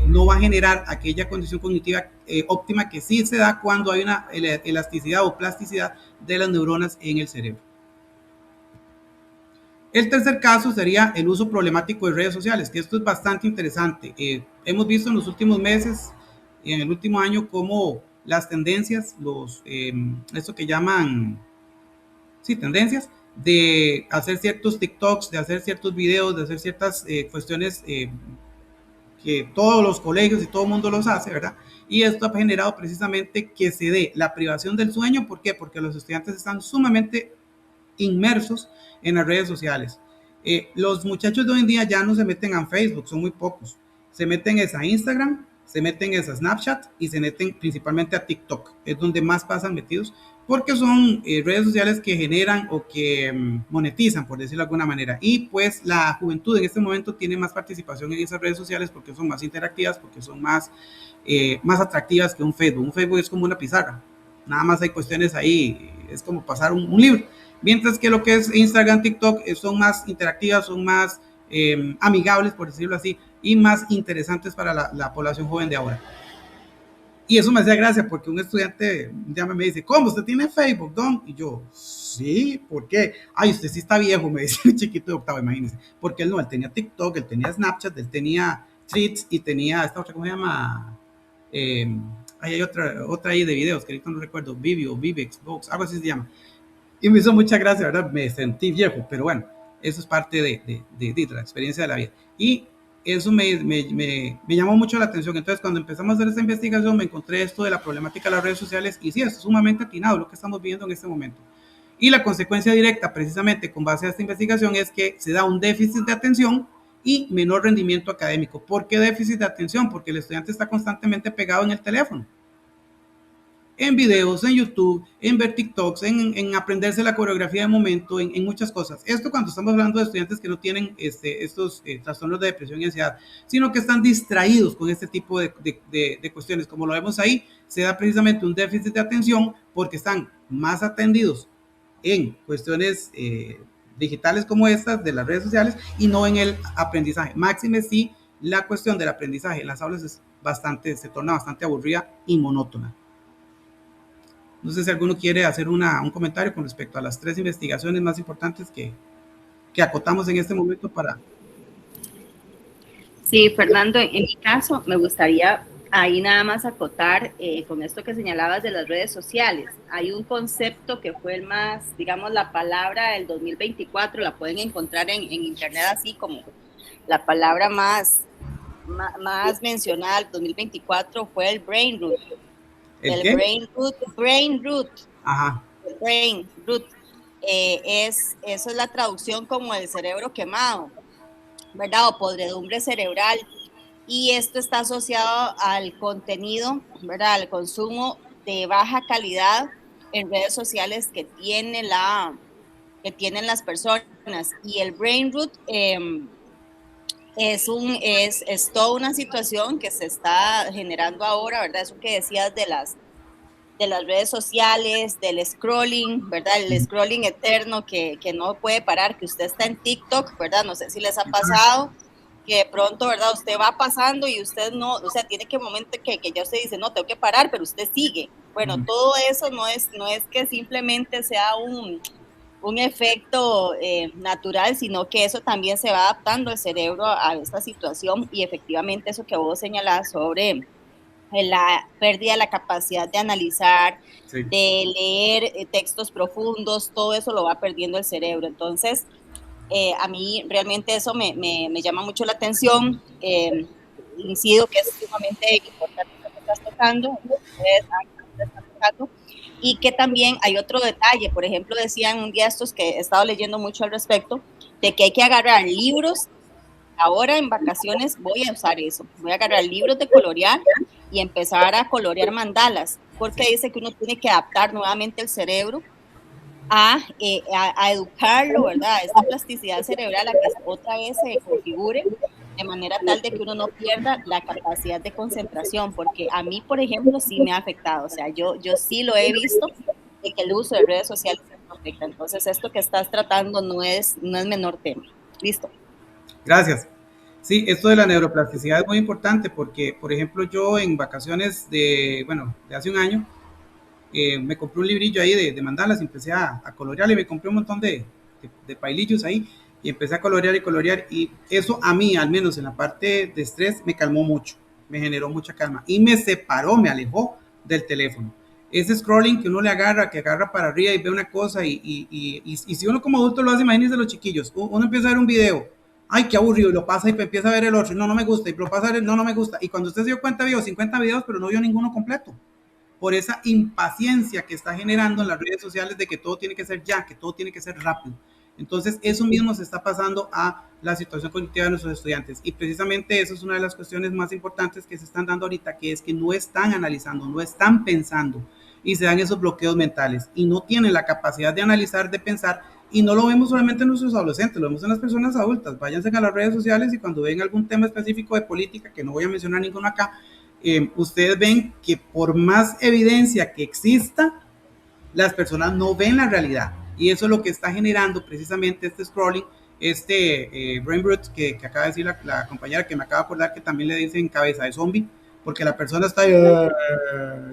no va a generar aquella condición cognitiva óptima que sí se da cuando hay una elasticidad o plasticidad de las neuronas en el cerebro. El tercer caso sería el uso problemático de redes sociales, que esto es bastante interesante. Hemos visto en los últimos meses y en el último año cómo las tendencias, esto que llaman, sí, tendencias, de hacer ciertos TikToks, de hacer ciertos videos, de hacer ciertas cuestiones que todos los colegios y todo el mundo los hace, ¿verdad? Y esto ha generado precisamente que se dé la privación del sueño. ¿Por qué? Porque los estudiantes están sumamente inmersos en las redes sociales. Los muchachos de hoy en día ya no se meten a Facebook, son muy pocos. Se meten a Instagram, se meten a Snapchat y se meten principalmente a TikTok. Es donde más pasan metidos porque son redes sociales que generan o que monetizan, por decirlo de alguna manera. Y pues la juventud en este momento tiene más participación en esas redes sociales porque son más interactivas, porque son más atractivas que un Facebook. Un Facebook es como una pizarra. Nada más hay cuestiones ahí, es como pasar un libro. Mientras que lo que es Instagram, TikTok son más interactivas, son más amigables, por decirlo así, y más interesantes para la población joven de ahora. Y eso me hacía gracia porque un estudiante ya me dice, ¿cómo? ¿Usted tiene Facebook, Don? Y yo, sí, ¿por qué? Ay, usted sí está viejo, me dice un chiquito de octavo, imagínense. Porque él tenía TikTok, él tenía Snapchat, él tenía Threads y tenía esta otra, ¿cómo se llama? Hay otra ahí de videos que ahorita no recuerdo, Vivio, Vivex, Vox, algo así se llama. Y me hizo mucha gracia, ¿verdad? Me sentí viejo, pero bueno, eso es parte de la experiencia de la vida. Y eso me llamó mucho la atención. Entonces, cuando empezamos a hacer esta investigación, me encontré esto de la problemática de las redes sociales y sí, es sumamente atinado lo que estamos viendo en este momento. Y la consecuencia directa, precisamente con base a esta investigación, es que se da un déficit de atención y menor rendimiento académico. ¿Por qué déficit de atención? Porque el estudiante está constantemente pegado en el teléfono, en videos, en YouTube, en ver TikToks, en aprenderse la coreografía de momento, en muchas cosas. Esto cuando estamos hablando de estudiantes que no tienen estos trastornos de depresión y ansiedad, sino que están distraídos con este tipo de cuestiones. Como lo vemos ahí, se da precisamente un déficit de atención porque están más atendidos en cuestiones digitales como estas de las redes sociales y no en el aprendizaje. Máxime sí, la cuestión del aprendizaje en las aulas se torna bastante aburrida y monótona. No sé si alguno quiere hacer un comentario con respecto a las 3 investigaciones más importantes que acotamos en este momento para... Sí, Fernando, en mi caso me gustaría ahí nada más acotar con esto que señalabas de las redes sociales. Hay un concepto que fue el más, digamos, la palabra del 2024, la pueden encontrar en internet así como la palabra más mencionada del 2024 fue el brain root. ¿El brain root. Ajá. El brain root. Eso es la traducción como el cerebro quemado, ¿verdad? O podredumbre cerebral. Y esto está asociado al contenido, ¿verdad? Al consumo de baja calidad en redes sociales que tienen las personas. Y el brain root es toda una situación que se está generando ahora, ¿verdad? Eso que decías de las redes sociales, del scrolling, ¿verdad? El scrolling eterno que no puede parar, que usted está en TikTok, ¿verdad? No sé si les ha pasado, que de pronto, ¿verdad? Usted va pasando y usted no, o sea, tiene que un momento que ya usted dice, no, tengo que parar, pero usted sigue. Bueno, todo eso no es que simplemente sea un efecto natural, sino que eso también se va adaptando el cerebro a esta situación y efectivamente eso que vos señalás sobre la pérdida de la capacidad de analizar, sí, de leer textos profundos, todo eso lo va perdiendo el cerebro. Entonces, a mí realmente eso me llama mucho la atención. Incido que es sumamente importante lo que estás tocando, y que también hay otro detalle. Por ejemplo, decían un día estos que he estado leyendo mucho al respecto, de que hay que agarrar libros. Ahora en vacaciones voy a usar eso, voy a agarrar libros de colorear y empezar a colorear mandalas, porque dice que uno tiene que adaptar nuevamente el cerebro a educarlo, ¿verdad? Esta plasticidad cerebral a que otra vez se configure de manera tal de que uno no pierda la capacidad de concentración, porque a mí, por ejemplo, sí me ha afectado, o sea, yo sí lo he visto, de que el uso de redes sociales me afecta. Entonces, esto que estás tratando no es menor tema. Listo. Gracias. Sí, esto de la neuroplasticidad es muy importante porque, por ejemplo, yo en vacaciones de hace un año, me compré un librillo ahí de mandalas y empecé a colorear y me compré un montón de pailillos ahí y empecé a colorear y colorear, y eso a mí, al menos en la parte de estrés, me calmó mucho, me generó mucha calma y me separó, me alejó del teléfono. Ese scrolling que uno le agarra, que agarra para arriba y ve una cosa, y si uno como adulto lo hace, imagínense los chiquillos, uno empieza a ver un video, ay, qué aburrido, y lo pasa y empieza a ver el otro, no, no me gusta, y lo pasa a ver, no, no me gusta, y cuando usted se dio cuenta, vio 50 videos, pero no vio ninguno completo, por esa impaciencia que está generando en las redes sociales de que todo tiene que ser ya, que todo tiene que ser rápido. Entonces, eso mismo se está pasando a la situación cognitiva de nuestros estudiantes. Y precisamente eso es una de las cuestiones más importantes que se están dando ahorita, que es que no están analizando, no están pensando y se dan esos bloqueos mentales y no tienen la capacidad de analizar, de pensar. Y no lo vemos solamente en nuestros adolescentes, lo vemos en las personas adultas. Váyanse a las redes sociales y cuando ven algún tema específico de política, que no voy a mencionar ninguno acá, ustedes ven que por más evidencia que exista, las personas no ven la realidad. Y eso es lo que está generando precisamente este scrolling, brain root que acaba de decir la compañera, que me acaba de acordar que también le dicen cabeza de zombie, porque la persona está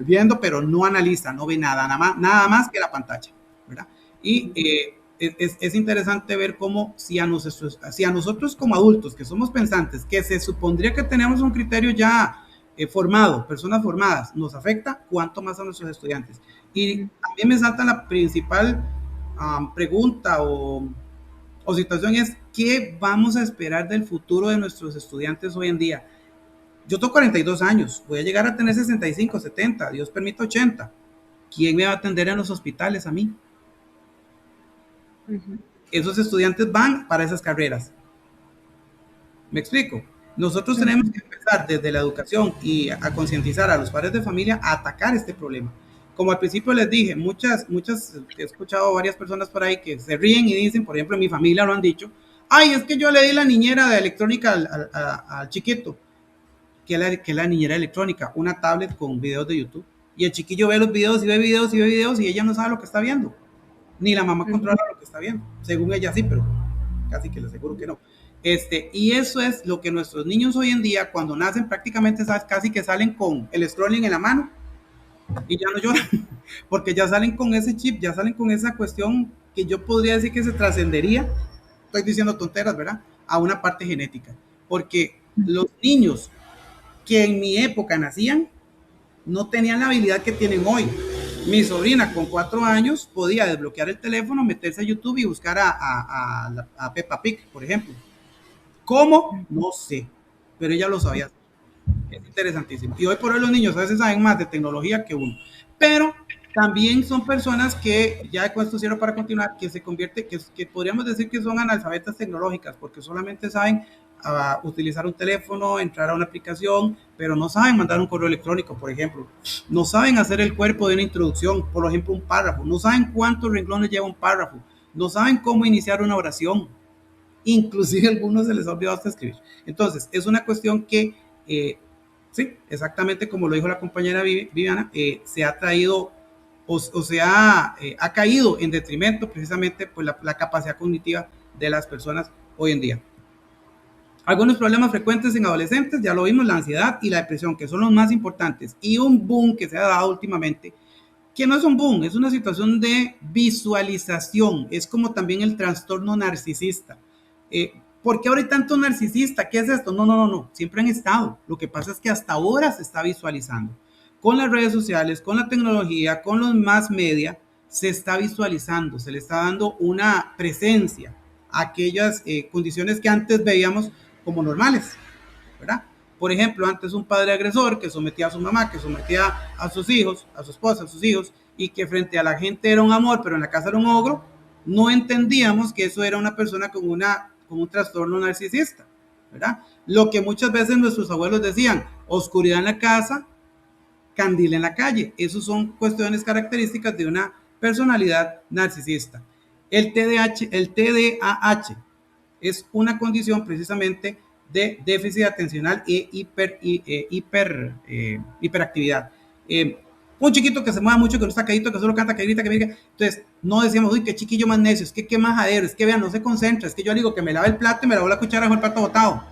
viendo, pero no analiza, no ve nada más que la pantalla, ¿verdad? Y es interesante ver cómo si a nosotros como adultos, que somos pensantes, que se supondría que tenemos un criterio ya formado, personas formadas, nos afecta, cuánto más a nuestros estudiantes. Y a mí me salta la principal pregunta o situación es, ¿qué vamos a esperar del futuro de nuestros estudiantes hoy en día? Yo tengo 42 años, voy a llegar a tener 65, 70, Dios permita 80. ¿Quién me va a atender en los hospitales a mí? Esos estudiantes van para esas carreras. ¿Me explico? Nosotros tenemos que empezar desde la educación y a concientizar a los padres de familia a atacar este problema. Como al principio les dije, muchas, he escuchado varias personas por ahí que se ríen y dicen, por ejemplo, en mi familia lo han dicho, ay, es que yo le di la niñera de electrónica al chiquito. ¿Qué es la niñera electrónica? Una tablet con videos de YouTube. Y el chiquillo ve los videos y ve videos y ve videos y ella no sabe lo que está viendo. Ni la mamá controla lo que está viendo. Según ella sí, pero casi que le aseguro que no. Y eso es lo que nuestros niños hoy en día, cuando nacen, prácticamente casi que salen con el scrolling en la mano y ya no lloran, porque ya salen con ese chip, ya salen con esa cuestión que yo podría decir que se trascendería, estoy diciendo tonteras, ¿verdad?, a una parte genética, porque los niños que en mi época nacían no tenían la habilidad que tienen hoy. Mi sobrina con 4 años podía desbloquear el teléfono, meterse a YouTube y buscar a Peppa Pig, por ejemplo. ¿Cómo? No sé, pero ella lo sabía. Es interesantísimo. Y hoy por hoy los niños a veces saben más de tecnología que uno. Pero también son personas que, ya con esto cierro para continuar, que se convierte, que podríamos decir que son analfabetas tecnológicas, porque solamente saben utilizar un teléfono, entrar a una aplicación, pero no saben mandar un correo electrónico, por ejemplo. No saben hacer el cuerpo de una introducción, por ejemplo, un párrafo. No saben cuántos renglones lleva un párrafo. No saben cómo iniciar una oración. Inclusive a algunos se les ha olvidado hasta escribir. Entonces, es una cuestión que, sí, exactamente como lo dijo la compañera Viviana, se ha traído o se ha caído en detrimento precisamente por la capacidad cognitiva de las personas hoy en día. Algunos problemas frecuentes en adolescentes, ya lo vimos, la ansiedad y la depresión, que son los más importantes, y un boom que se ha dado últimamente, que no es un boom, es una situación de visualización, es como también el trastorno narcisista. ¿Por qué ahora hay tanto narcisista? ¿Qué es esto? No, siempre han estado. Lo que pasa es que hasta ahora se está visualizando. Con las redes sociales, con la tecnología, con los mass media, se está visualizando, se le está dando una presencia a aquellas condiciones que antes veíamos como normales, ¿verdad? Por ejemplo, antes un padre agresor que sometía a su mamá, que sometía a sus hijos, a su esposa, a sus hijos, y que frente a la gente era un amor, pero en la casa era un ogro, no entendíamos que eso era una persona con un trastorno narcisista, ¿verdad? Lo que muchas veces nuestros abuelos decían, oscuridad en la casa, candil en la calle. Esas son cuestiones características de una personalidad narcisista. El TDAH es una condición precisamente de déficit atencional e hiperactividad. Un chiquito que se mueve mucho, que no está calladito, que solo canta, que grita, que grita. Entonces, no decíamos, uy, qué chiquillo más necio, es que qué majadero, es que vean, no se concentra, es que yo le digo que me lave el plato y me lavó la cuchara con el plato botado.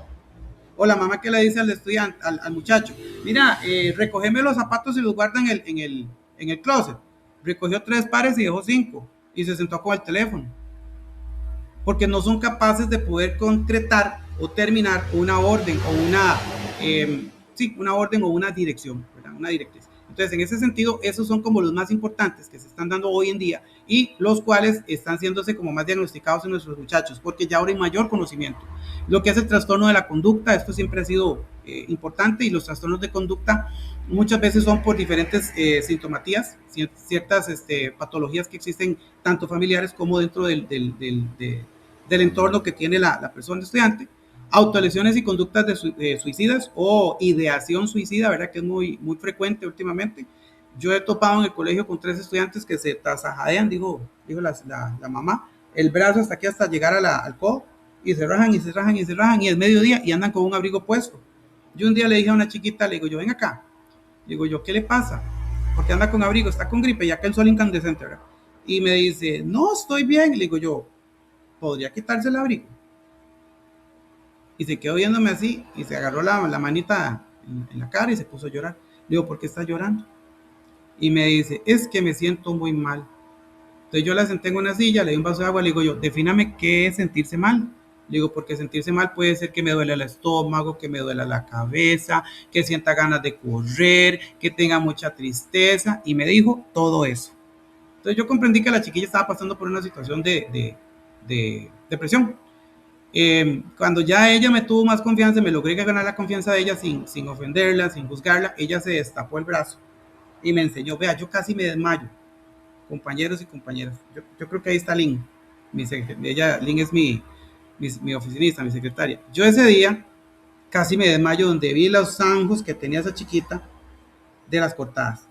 O la mamá que le dice al estudiante, al muchacho, mira, recógeme los zapatos y los guarda en el closet. Recogió 3 pares y dejó 5 y se sentó con el teléfono. porque no son capaces de poder concretar o terminar una orden o una orden o una dirección, ¿verdad? Una directriz. Entonces, en ese sentido, esos son como los más importantes que se están dando hoy en día y los cuales están siéndose como más diagnosticados en nuestros muchachos, porque ya ahora hay mayor conocimiento. Lo que es el trastorno de la conducta, esto siempre ha sido importante, y los trastornos de conducta muchas veces son por diferentes sintomatías, ciertas patologías que existen tanto familiares como dentro del entorno que tiene la persona estudiante. Autolesiones y conductas de suicidas o ideación suicida, ¿verdad? Que es muy, muy frecuente últimamente. Yo he topado en el colegio con 3 estudiantes que se tasajadean, dijo la mamá, el brazo hasta aquí, hasta llegar al codo, y se rajan y se rajan y se rajan, y es mediodía y andan con un abrigo puesto. Yo un día le dije a una chiquita, le digo yo, ven acá, le digo yo, ¿qué le pasa? Porque anda con abrigo, está con gripe, ya que el sol incandescente, ¿verdad? Y me dice, no, estoy bien. Le digo yo, ¿podría quitarse el abrigo? Y se quedó viéndome así y se agarró la manita en la cara y se puso a llorar. Le digo, ¿por qué está llorando? Y me dice, es que me siento muy mal. Entonces yo la senté en una silla, le di un vaso de agua, le digo yo, defíname qué es sentirse mal. Le digo, porque sentirse mal puede ser que me duele el estómago, que me duele la cabeza, que sienta ganas de correr, que tenga mucha tristeza. Y me dijo todo eso. Entonces yo comprendí que la chiquilla estaba pasando por una situación de depresión. Cuando ya ella me tuvo más confianza, me logré ganar la confianza de ella sin ofenderla, sin juzgarla, ella se destapó el brazo y me enseñó, vea, yo casi me desmayo, compañeros y compañeras. Yo creo que ahí está Lynn. Lynn es mi oficinista, mi secretaria. Yo ese día casi me desmayo donde vi los zanjos que tenía esa chiquita de las cortadas.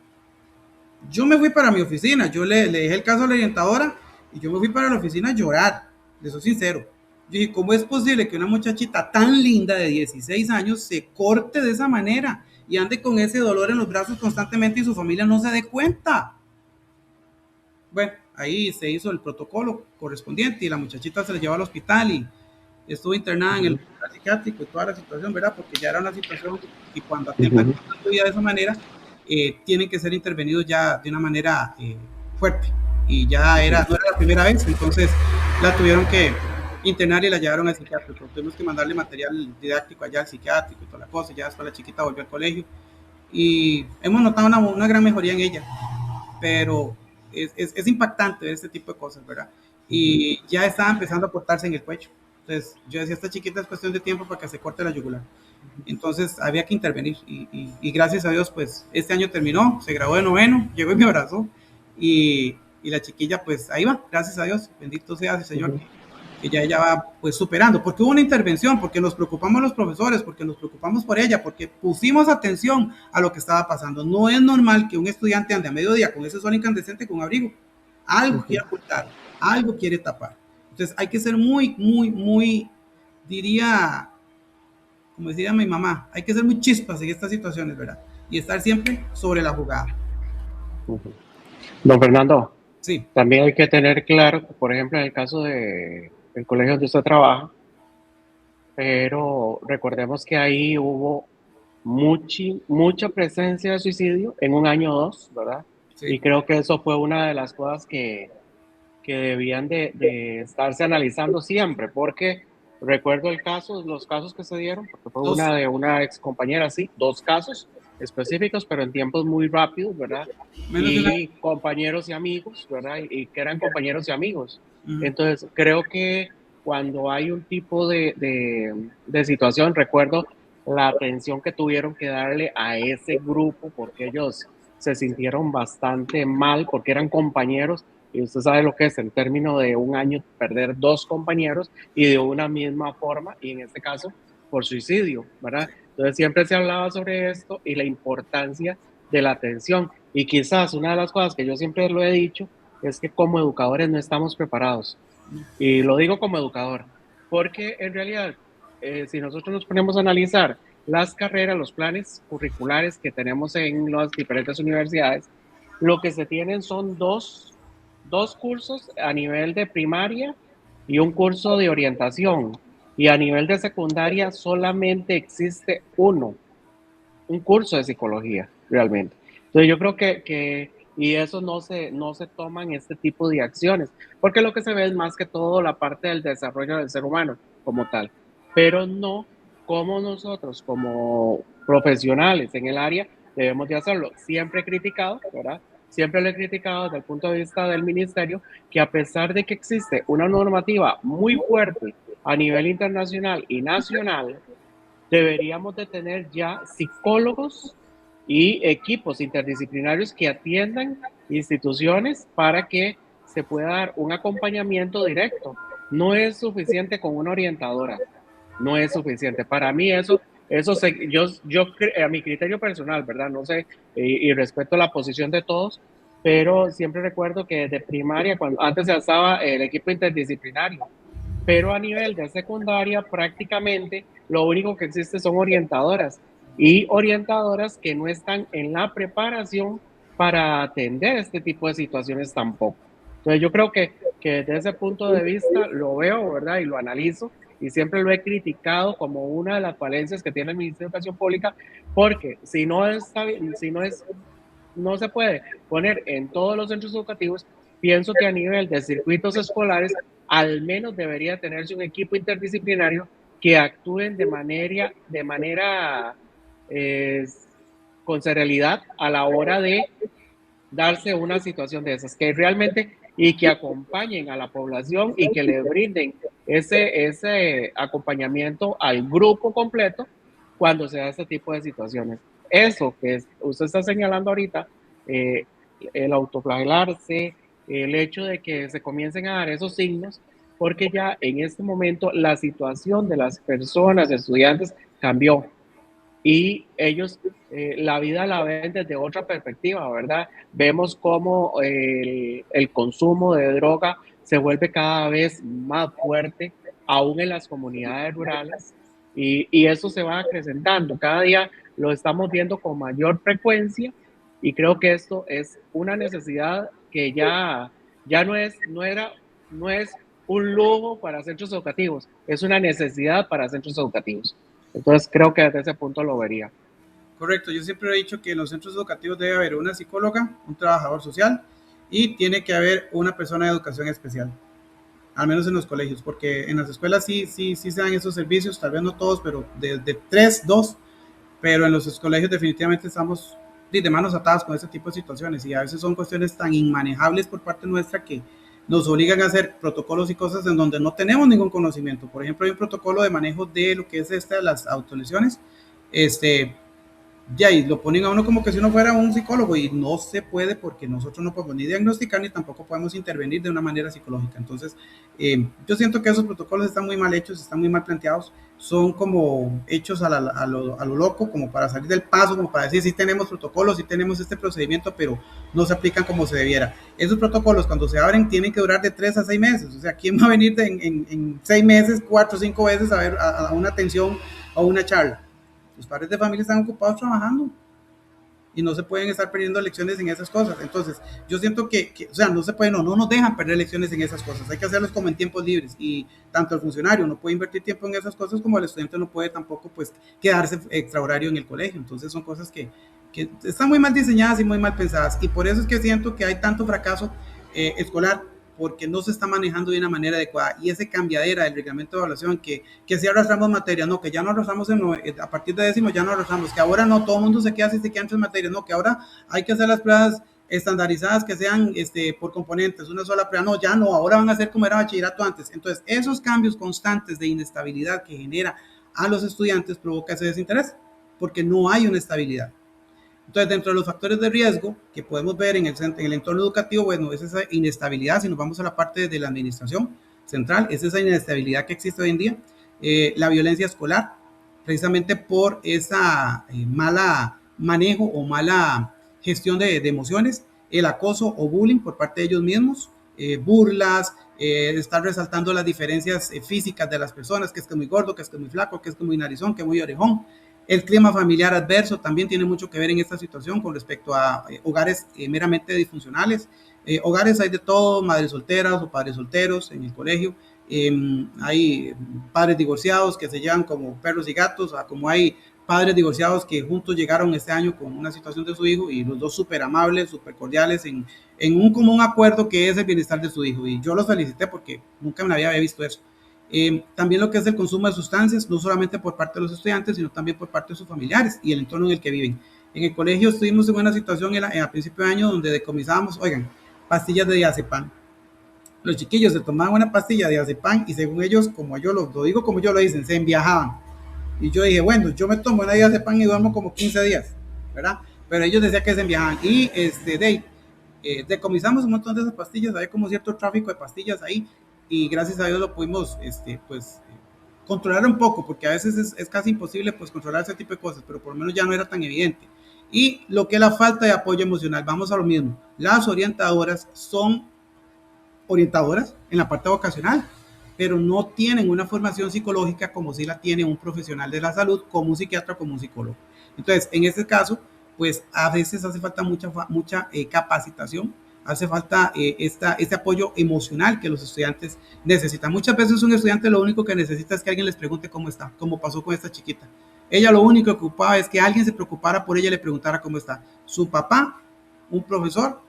Yo me fui para mi oficina, yo le dejé el caso a la orientadora y yo me fui para la oficina a llorar, les soy sincero. Yo dije, ¿cómo es posible que una muchachita tan linda de 16 años se corte de esa manera y ande con ese dolor en los brazos constantemente y su familia no se dé cuenta? Bueno, ahí se hizo el protocolo correspondiente y la muchachita se la llevó al hospital y estuvo internada en el hospital psiquiátrico y toda la situación, ¿verdad? Porque ya era una situación y cuando atentan tu vida de esa manera, tienen que ser intervenidos ya de una manera fuerte. Y ya no era la primera vez, entonces la tuvieron que internar y la llevaron al psiquiátrico. Tuvimos que mandarle material didáctico allá al psiquiátrico y toda la cosa. Ya después la chiquita volvió al colegio y hemos notado una gran mejoría en ella, pero es impactante ver este tipo de cosas, ¿verdad? Y ya estaba empezando a cortarse en el cuello. Entonces yo decía, esta chiquita es cuestión de tiempo para que se corte la yugular. Entonces había que intervenir y gracias a Dios, pues este año terminó, se graduó de 9º, llegó y me abrazó y la chiquilla pues ahí va, gracias a Dios, bendito sea el Señor, que ya ella va pues superando, porque hubo una intervención, porque nos preocupamos los profesores, porque nos preocupamos por ella, porque pusimos atención a lo que estaba pasando. No es normal que un estudiante ande a mediodía con ese sol incandescente con abrigo, algo quiere ocultar, algo quiere tapar. Entonces hay que ser muy, diría, como decía mi mamá, hay que ser muy chispas en estas situaciones, ¿verdad? Y estar siempre sobre la jugada. Don Fernando, sí. También hay que tener claro, por ejemplo, en el caso del colegio donde usted trabaja, pero recordemos que ahí hubo mucha presencia de suicidio en un año o dos, ¿verdad? Sí. Y creo que eso fue una de las cosas que debían de estarse analizando siempre, porque recuerdo los casos que se dieron, porque fue una de una ex compañera, sí, 2 casos específicos, pero en tiempos muy rápidos, ¿verdad? Y compañeros y amigos, ¿verdad? Y que eran compañeros y amigos. Entonces, creo que cuando hay un tipo de situación, recuerdo la atención que tuvieron que darle a ese grupo, porque ellos se sintieron bastante mal, porque eran compañeros, y usted sabe lo que es en términos de un año perder 2 compañeros y de una misma forma, y en este caso por suicidio, ¿verdad? Entonces siempre se hablaba sobre esto y la importancia de la atención. Y quizás una de las cosas que yo siempre lo he dicho es que como educadores no estamos preparados. Y lo digo como educador, porque en realidad si nosotros nos ponemos a analizar las carreras, los planes curriculares que tenemos en las diferentes universidades, lo que se tienen son dos cursos a nivel de primaria y un curso de orientación. Y a nivel de secundaria solamente existe un curso de psicología, realmente. Entonces yo creo que y eso no se toman este tipo de acciones, porque lo que se ve es más que todo la parte del desarrollo del ser humano como tal, pero no como nosotros, como profesionales en el área, debemos de hacerlo. Siempre he criticado, ¿verdad? Siempre lo he criticado desde el punto de vista del ministerio, que a pesar de que existe una normativa muy fuerte a nivel internacional y nacional, deberíamos de tener ya psicólogos y equipos interdisciplinarios que atiendan instituciones para que se pueda dar un acompañamiento directo. No es suficiente con una orientadora, no es suficiente. Para mí yo a mi criterio personal, ¿verdad? No sé, y respeto la posición de todos, pero siempre recuerdo que desde primaria, cuando antes ya estaba el equipo interdisciplinario, pero a nivel de secundaria prácticamente lo único que existe son orientadoras y orientadoras que no están en la preparación para atender este tipo de situaciones tampoco. Entonces yo creo que desde ese punto de vista lo veo, ¿verdad? Y lo analizo y siempre lo he criticado como una de las falencias que tiene el Ministerio de Educación Pública, porque si no se puede poner en todos los centros educativos, pienso que a nivel de circuitos escolares al menos debería tenerse un equipo interdisciplinario que actúen de manera con seriedad a la hora de darse una situación de esas, que realmente y que acompañen a la población y que le brinden ese acompañamiento al grupo completo cuando se da este tipo de situaciones. Eso que usted está señalando ahorita, el autoflagelarse, el hecho de que se comiencen a dar esos signos, porque ya en este momento la situación de las personas, estudiantes, cambió y ellos la vida la ven desde otra perspectiva, ¿verdad? Vemos cómo el consumo de droga se vuelve cada vez más fuerte, aún en las comunidades rurales, y eso se va acrecentando. Cada día lo estamos viendo con mayor frecuencia y creo que esto es una necesidad que ya no es un lujo para centros educativos, es una necesidad para centros educativos. Entonces creo que desde ese punto lo vería. Correcto, yo siempre he dicho que en los centros educativos debe haber una psicóloga, un trabajador social y tiene que haber una persona de educación especial, al menos en los colegios, porque en las escuelas sí se dan esos servicios, tal vez no todos, pero de 3, 2, pero en los colegios definitivamente estamos de manos atadas con ese tipo de situaciones y a veces son cuestiones tan inmanejables por parte nuestra que nos obligan a hacer protocolos y cosas en donde no tenemos ningún conocimiento. Por ejemplo, hay un protocolo de manejo de lo que es las autolesiones, ya, y lo ponen a uno como que si uno fuera un psicólogo y no se puede porque nosotros no podemos ni diagnosticar ni tampoco podemos intervenir de una manera psicológica. Entonces, yo siento que esos protocolos están muy mal hechos, están muy mal planteados, son como hechos a lo loco, como para salir del paso, como para decir sí tenemos protocolos, sí tenemos este procedimiento, pero no se aplican como se debiera. Esos protocolos cuando se abren tienen que durar de 3 a 6 meses, o sea, ¿quién va a venir en 6 meses, 4 o 5 veces a ver a una atención o una charla? Los padres de familia están ocupados trabajando y no se pueden estar perdiendo lecciones en esas cosas. Entonces, yo siento que o sea, no se puede, no nos dejan perder lecciones en esas cosas. Hay que hacerlos como en tiempos libres y tanto el funcionario no puede invertir tiempo en esas cosas como el estudiante no puede tampoco pues quedarse extra horario en el colegio. Entonces, son cosas que están muy mal diseñadas y muy mal pensadas y por eso es que siento que hay tanto fracaso escolar porque no se está manejando de una manera adecuada y ese cambiadera del reglamento de evaluación que si arrastramos materias, no, que ya no arrastramos a partir de décimo ya no arrastramos, que ahora no, todo el mundo se queda si se quedan 3 materias, no, que ahora hay que hacer las pruebas estandarizadas que sean por componentes, una sola prueba, no, ya no, ahora van a ser como era bachillerato antes. Entonces, esos cambios constantes de inestabilidad que genera a los estudiantes provoca ese desinterés, porque no hay una estabilidad. Entonces, dentro de los factores de riesgo que podemos ver en el entorno educativo, bueno, es esa inestabilidad, si nos vamos a la parte de la administración central, es esa inestabilidad que existe hoy en día, la violencia escolar, precisamente por esa mala manejo o mala gestión de emociones, el acoso o bullying por parte de ellos mismos, burlas, estar resaltando las diferencias físicas de las personas, que es que es muy gordo, que es que es muy flaco, que es que es muy narizón, que es muy orejón. El clima familiar adverso también tiene mucho que ver en esta situación con respecto a hogares meramente disfuncionales. Hogares hay de todo, madres solteras o padres solteros en el colegio. Hay padres divorciados que se llevan como perros y gatos, como hay padres divorciados que juntos llegaron este año con una situación de su hijo y los dos súper amables, súper cordiales en un común acuerdo que es el bienestar de su hijo. Y yo los felicité porque nunca me había visto eso. También lo que es el consumo de sustancias, no solamente por parte de los estudiantes, sino también por parte de sus familiares y el entorno en el que viven. En el colegio estuvimos en una situación a principio de año donde decomisábamos, oigan, pastillas de diazepam. Los chiquillos se tomaban una pastilla de diazepam y según ellos, como yo lo digo, como yo lo dicen, se enviajaban. Y yo dije, bueno, yo me tomo una diazepam y duermo como 15 días, ¿verdad? Pero ellos decían que se enviajaban. Y decomisamos un montón de esas pastillas, había como cierto tráfico de pastillas ahí y gracias a Dios lo pudimos controlar un poco, porque a veces es casi imposible pues controlar ese tipo de cosas, pero por lo menos ya no era tan evidente. Y lo que es la falta de apoyo emocional, vamos a lo mismo, las orientadoras son orientadoras en la parte vocacional, pero no tienen una formación psicológica como si la tiene un profesional de la salud, como un psiquiatra, como un psicólogo. Entonces, en este caso, pues a veces hace falta mucha capacitación, hace falta este apoyo emocional que los estudiantes necesitan. Muchas veces un estudiante lo único que necesita es que alguien les pregunte cómo está, como pasó con esta chiquita. Ella lo único que ocupaba es que alguien se preocupara por ella y le preguntara cómo está. Su papá, un profesor,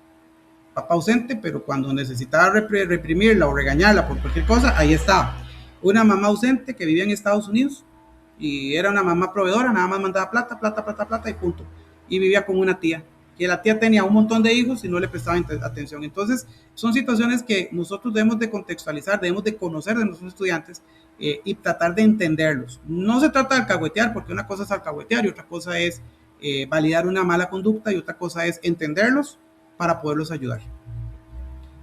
papá ausente, pero cuando necesitaba reprimirla o regañarla por cualquier cosa, ahí estaba. Una mamá ausente que vivía en Estados Unidos y era una mamá proveedora, nada más mandaba plata y punto. Y vivía con una tía, que la tía tenía un montón de hijos y no le prestaba atención. Entonces, son situaciones que nosotros debemos de contextualizar, debemos de conocer de nuestros estudiantes y tratar de entenderlos. No se trata de alcahuetear, porque una cosa es alcahuetear y otra cosa es validar una mala conducta y otra cosa es entenderlos para poderlos ayudar.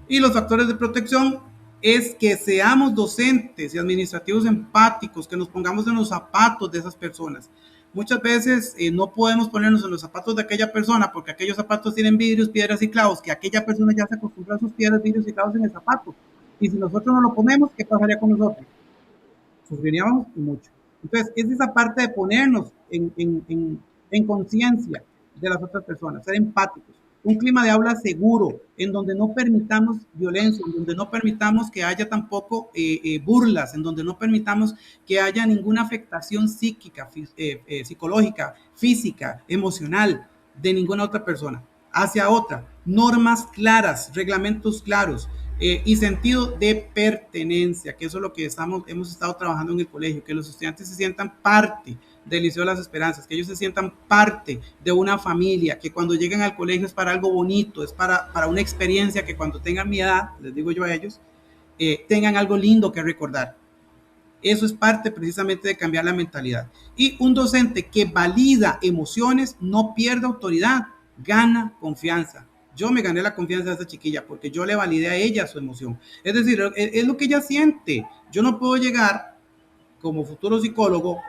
Y los factores de protección es que seamos docentes y administrativos empáticos, que nos pongamos en los zapatos de esas personas. Muchas veces no podemos ponernos en los zapatos de aquella persona porque aquellos zapatos tienen vidrios, piedras y clavos, que aquella persona ya se acostumbró a sus piedras, vidrios y clavos en el zapato. Y si nosotros no lo ponemos, ¿qué pasaría con nosotros? Sufriríamos mucho. Entonces, es esa parte de ponernos en conciencia de las otras personas, ser empáticos. Un clima de aula seguro, en donde no permitamos violencia, en donde no permitamos que haya tampoco burlas, en donde no permitamos que haya ninguna afectación psíquica, psicológica, física, emocional de ninguna otra persona hacia otra. Normas claras, reglamentos claros y sentido de pertenencia, que eso es lo que hemos estado trabajando en el colegio, que los estudiantes se sientan parte del Liceo de las Esperanzas, que ellos se sientan parte de una familia, que cuando lleguen al colegio es para algo bonito, es para una experiencia que cuando tengan mi edad, les digo yo a ellos, tengan algo lindo que recordar. Eso es parte precisamente de cambiar la mentalidad. Y un docente que valida emociones no pierde autoridad, gana confianza. Yo me gané la confianza de esta chiquilla porque yo le validé a ella su emoción. Es decir, es lo que ella siente. Yo no puedo llegar como futuro psicólogo,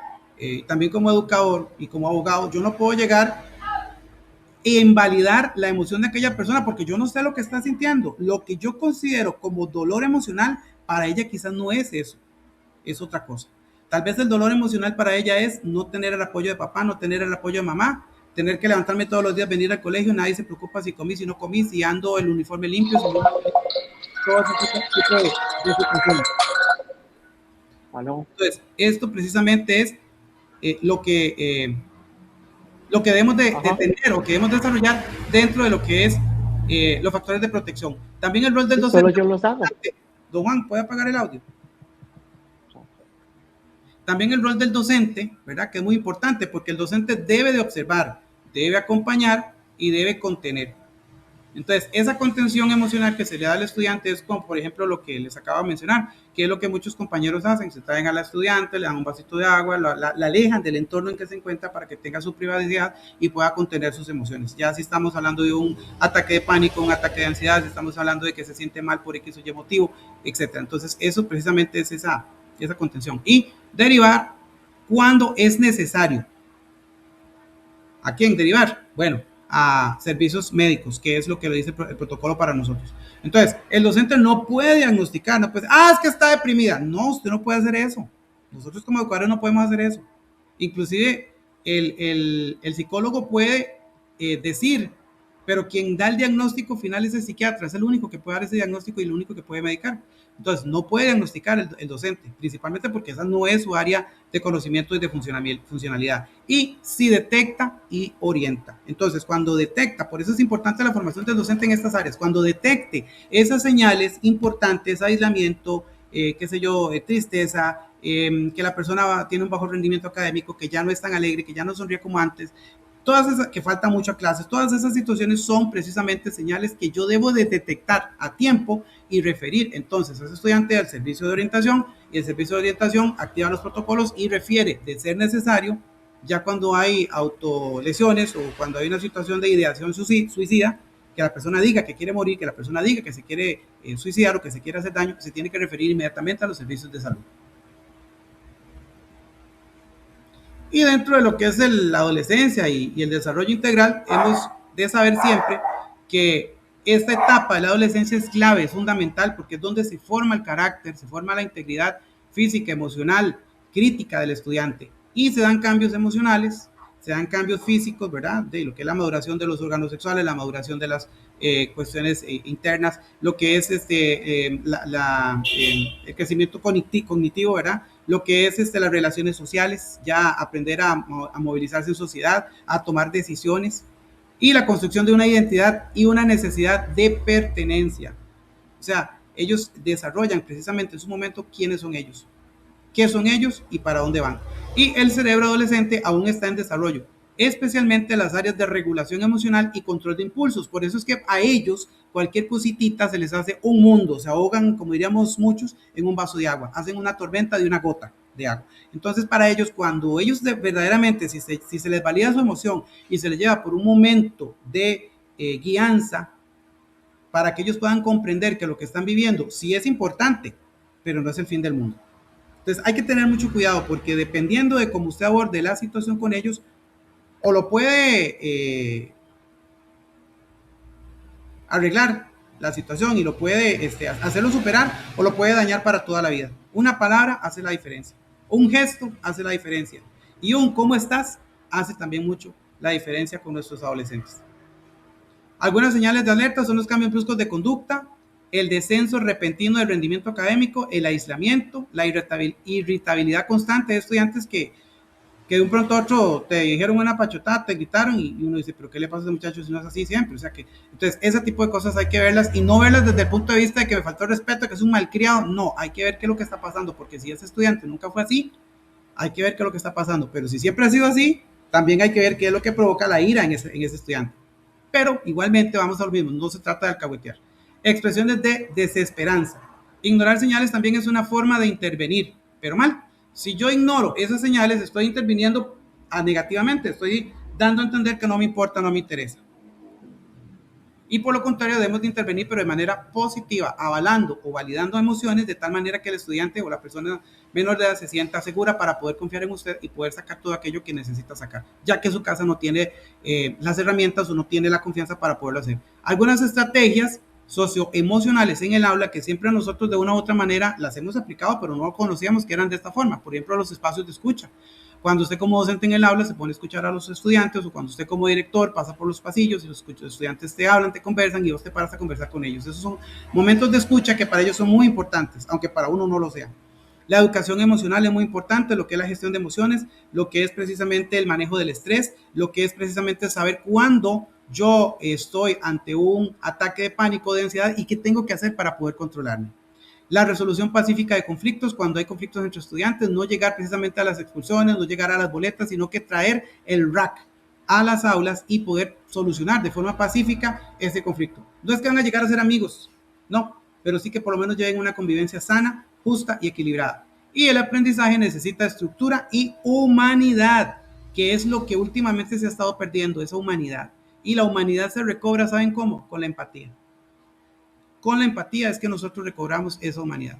también como educador y como abogado, yo no puedo llegar e invalidar la emoción de aquella persona porque yo no sé lo que está sintiendo. Lo que yo considero como dolor emocional, para ella quizás no es eso, es otra cosa. Tal vez el dolor emocional para ella es no tener el apoyo de papá, no tener el apoyo de mamá, tener que levantarme todos los días, venir al colegio, nadie se preocupa si comí, si no comí, si ando el uniforme limpio, si no, todo ese tipo de situaciones. Entonces, esto precisamente es lo que debemos de tener o que debemos desarrollar dentro de lo que es los factores de protección. También el rol del docente. Solo yo los hago. Don Juan, ¿puede apagar el audio? También el rol del docente, ¿verdad? Que es muy importante porque el docente debe de observar, debe acompañar y debe contener. Entonces, esa contención emocional que se le da al estudiante es como, por ejemplo, lo que les acabo de mencionar, que es lo que muchos compañeros hacen. Se traen a la estudiante, le dan un vasito de agua, la alejan del entorno en que se encuentra para que tenga su privacidad y pueda contener sus emociones. Ya si estamos hablando de un ataque de pánico, un ataque de ansiedad, si estamos hablando de que se siente mal por X o Y motivo, etc. Entonces, eso precisamente es esa contención. Y derivar cuando es necesario. ¿A quién derivar? Bueno, a servicios médicos, que es lo que le dice el protocolo para nosotros. Entonces, el docente no puede diagnosticar, no puede, es que está deprimida. No, usted no puede hacer eso. Nosotros como educadores no podemos hacer eso. Inclusive, el psicólogo puede decir pero quien da el diagnóstico final es el psiquiatra, es el único que puede dar ese diagnóstico y el único que puede medicar. Entonces, no puede diagnosticar el docente, principalmente porque esa no es su área de conocimiento y de funcionalidad. Y sí detecta y orienta. Entonces, cuando detecta, por eso es importante la formación del docente en estas áreas, cuando detecte esas señales importantes, aislamiento, qué sé yo, tristeza, que la persona tiene un bajo rendimiento académico, que ya no es tan alegre, que ya no sonríe como antes, todas esas, que falta mucho a clases, todas esas situaciones son precisamente señales que yo debo de detectar a tiempo y referir entonces a ese estudiante al servicio de orientación, y el servicio de orientación activa los protocolos y refiere, de ser necesario, ya cuando hay autolesiones o cuando hay una situación de ideación suicida, que la persona diga que quiere morir, que la persona diga que se quiere suicidar o que se quiere hacer daño, se tiene que referir inmediatamente a los servicios de salud. Y dentro de lo que es la adolescencia y el desarrollo integral, hemos de saber siempre que esta etapa de la adolescencia es clave, es fundamental, porque es donde se forma el carácter, se forma la integridad física, emocional, crítica del estudiante. Y se dan cambios emocionales, se dan cambios físicos, ¿verdad? De lo que es la maduración de los órganos sexuales, la maduración de las cuestiones internas, lo que es el crecimiento cognitivo, ¿verdad? Lo que es las relaciones sociales, ya aprender a movilizarse en sociedad, a tomar decisiones, y la construcción de una identidad y una necesidad de pertenencia. O sea, ellos desarrollan precisamente en su momento quiénes son ellos, qué son ellos y para dónde van. Y el cerebro adolescente aún está en desarrollo, especialmente las áreas de regulación emocional y control de impulsos. Por eso es que a ellos cualquier cositita se les hace un mundo, se ahogan, como diríamos muchos, en un vaso de agua, hacen una tormenta de una gota de agua. Entonces, para ellos, cuando ellos verdaderamente, si se les valida su emoción y se les lleva por un momento de guianza, para que ellos puedan comprender que lo que están viviendo sí es importante, pero no es el fin del mundo. Entonces, hay que tener mucho cuidado, porque dependiendo de cómo usted aborde la situación con ellos, o lo puede arreglar la situación y lo puede hacerlo superar, o lo puede dañar para toda la vida. Una palabra hace la diferencia, un gesto hace la diferencia, y un ¿cómo estás? Hace también mucho la diferencia con nuestros adolescentes. Algunas señales de alerta son los cambios bruscos de conducta, el descenso repentino del rendimiento académico, el aislamiento, la irritabilidad constante de estudiantes que de un pronto a otro te dijeron una pachotada, te gritaron, y uno dice, pero ¿qué le pasa a ese muchacho si no es así siempre? O sea que, entonces, ese tipo de cosas hay que verlas, y no verlas desde el punto de vista de que me faltó el respeto, que es un malcriado. No, hay que ver qué es lo que está pasando, porque si ese estudiante nunca fue así, hay que ver qué es lo que está pasando, pero si siempre ha sido así, también hay que ver qué es lo que provoca la ira en ese estudiante. Pero igualmente vamos a lo mismo, no se trata de alcahuetear. Expresiones de desesperanza. Ignorar señales también es una forma de intervenir, pero mal. Si yo ignoro esas señales, estoy interviniendo negativamente, estoy dando a entender que no me importa, no me interesa. Y por lo contrario, debemos de intervenir, pero de manera positiva, avalando o validando emociones, de tal manera que el estudiante o la persona menor de edad se sienta segura para poder confiar en usted y poder sacar todo aquello que necesita sacar, ya que su casa no tiene las herramientas o no tiene la confianza para poderlo hacer. Algunas estrategias socioemocionales en el aula que siempre nosotros de una u otra manera las hemos aplicado, pero no conocíamos que eran de esta forma. Por ejemplo, los espacios de escucha. Cuando usted como docente en el aula se pone a escuchar a los estudiantes, o cuando usted como director pasa por los pasillos y los estudiantes te hablan, te conversan y vos te paras a conversar con ellos. Esos son momentos de escucha que para ellos son muy importantes, aunque para uno no lo sea. La educación emocional es muy importante, lo que es la gestión de emociones, lo que es precisamente el manejo del estrés, lo que es precisamente saber cuándo yo estoy ante un ataque de pánico, de ansiedad, y qué tengo que hacer para poder controlarme. La resolución pacífica de conflictos, cuando hay conflictos entre estudiantes, no llegar precisamente a las expulsiones, no llegar a las boletas, sino que traer el RAC a las aulas y poder solucionar de forma pacífica ese conflicto. No es que van a llegar a ser amigos, no, pero sí que por lo menos lleven una convivencia sana, justa y equilibrada. Y el aprendizaje necesita estructura y humanidad, que es lo que últimamente se ha estado perdiendo, esa humanidad. Y la humanidad se recobra, ¿saben cómo? Con la empatía. Con la empatía es que nosotros recobramos esa humanidad.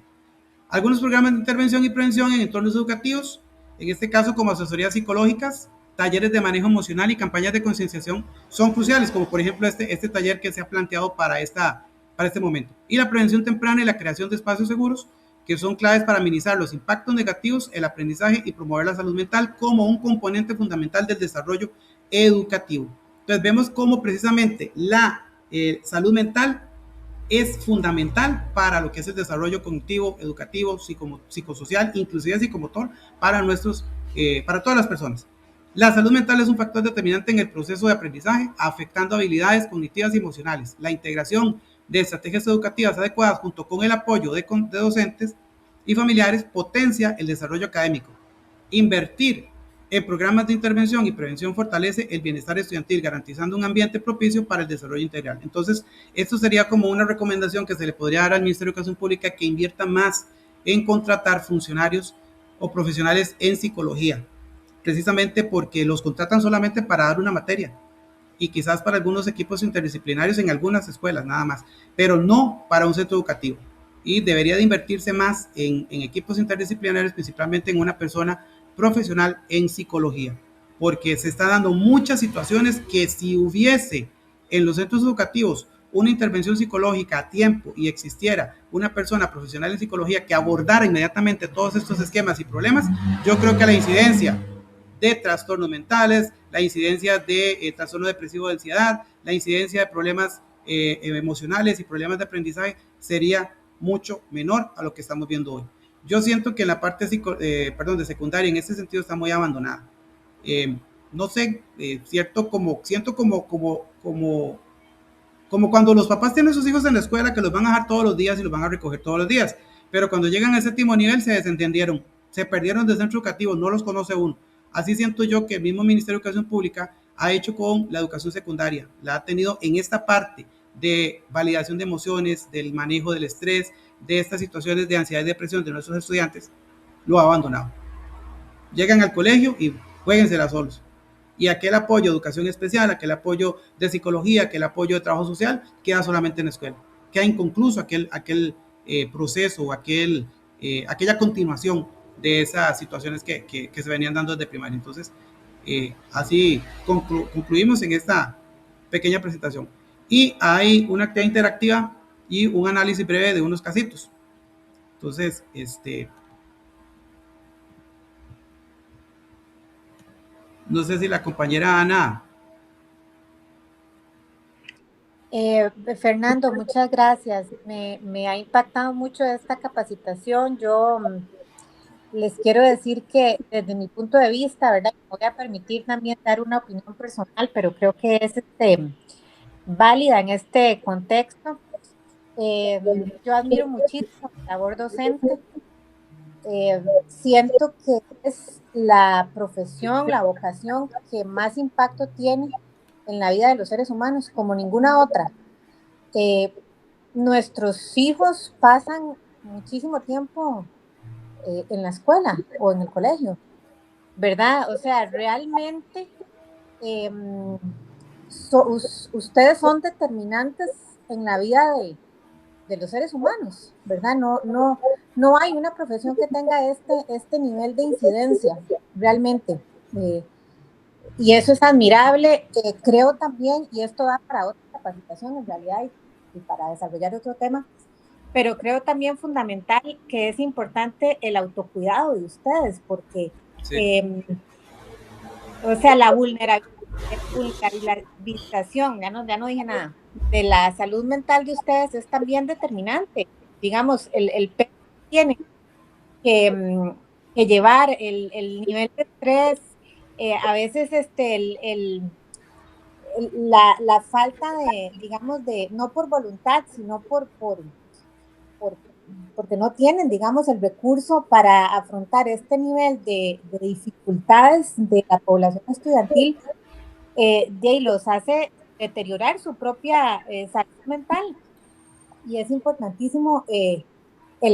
Algunos programas de intervención y prevención en entornos educativos, en este caso como asesorías psicológicas, talleres de manejo emocional y campañas de concienciación son cruciales, como por ejemplo este taller que se ha planteado para este momento. Y la prevención temprana y la creación de espacios seguros, que son claves para minimizar los impactos negativos, el aprendizaje y promover la salud mental como un componente fundamental del desarrollo educativo. Entonces vemos cómo precisamente la salud mental es fundamental para lo que es el desarrollo cognitivo, educativo, psicosocial, inclusive psicomotor para todas las personas. La salud mental es un factor determinante en el proceso de aprendizaje, afectando habilidades cognitivas y emocionales. La integración de estrategias educativas adecuadas junto con el apoyo de docentes y familiares potencia el desarrollo académico. Invertir en programas de intervención y prevención fortalece el bienestar estudiantil, garantizando un ambiente propicio para el desarrollo integral. Entonces, esto sería como una recomendación que se le podría dar al Ministerio de Educación Pública, que invierta más en contratar funcionarios o profesionales en psicología, precisamente porque los contratan solamente para dar una materia y quizás para algunos equipos interdisciplinarios en algunas escuelas nada más, pero no para un centro educativo. Y debería de invertirse más en equipos interdisciplinarios, principalmente en una persona profesional en psicología, porque se está dando muchas situaciones que si hubiese en los centros educativos una intervención psicológica a tiempo y existiera una persona profesional en psicología que abordara inmediatamente todos estos esquemas y problemas, yo creo que la incidencia de trastornos mentales, la incidencia de trastorno depresivo de ansiedad, la incidencia de problemas emocionales y problemas de aprendizaje sería mucho menor a lo que estamos viendo hoy. Yo siento que la parte de secundaria en ese sentido está muy abandonada. No sé, siento como cuando los papás tienen sus hijos en la escuela que los van a dejar todos los días y los van a recoger todos los días, pero cuando llegan al séptimo nivel se desentendieron, se perdieron del centro educativo, no los conoce uno. Así siento yo que el mismo Ministerio de Educación Pública ha hecho con la educación secundaria, la ha tenido en esta parte de validación de emociones, del manejo del estrés, de estas situaciones de ansiedad y depresión de nuestros estudiantes, lo ha abandonado. Llegan al colegio y juéguensela solos. Y aquel apoyo de educación especial, aquel apoyo de psicología, aquel apoyo de trabajo social, queda solamente en la escuela. Queda inconcluso aquel proceso o aquella continuación de esas situaciones que se venían dando desde primaria. Entonces, así concluimos en esta pequeña presentación. Y hay una actividad interactiva y un análisis breve de unos casitos. Entonces, no sé si la compañera Ana. Fernando, muchas gracias. Me ha impactado mucho esta capacitación. Yo les quiero decir que desde mi punto de vista, ¿verdad? Me voy a permitir también dar una opinión personal, pero creo que es válida en este contexto. Yo admiro muchísimo la labor docente. Siento que es la profesión, la vocación que más impacto tiene en la vida de los seres humanos, como ninguna otra. Nuestros hijos pasan muchísimo tiempo en la escuela o en el colegio, ¿verdad? O sea, realmente ustedes son determinantes en la vida de los seres humanos, ¿verdad? No hay una profesión que tenga este nivel de incidencia, realmente. Y eso es admirable. Creo también, y esto da para otra capacitación en realidad y para desarrollar otro tema, pero creo también fundamental que es importante el autocuidado de ustedes, porque, sí. O sea, la vulnerabilización, ya no dije nada, de la salud mental de ustedes es también determinante. Digamos, el peso tiene que llevar el nivel de estrés, a veces la falta de, digamos, no por voluntad, sino porque no tienen, digamos, el recurso para afrontar este nivel de dificultades de la población estudiantil, los hace deteriorar su propia salud mental. Y es importantísimo el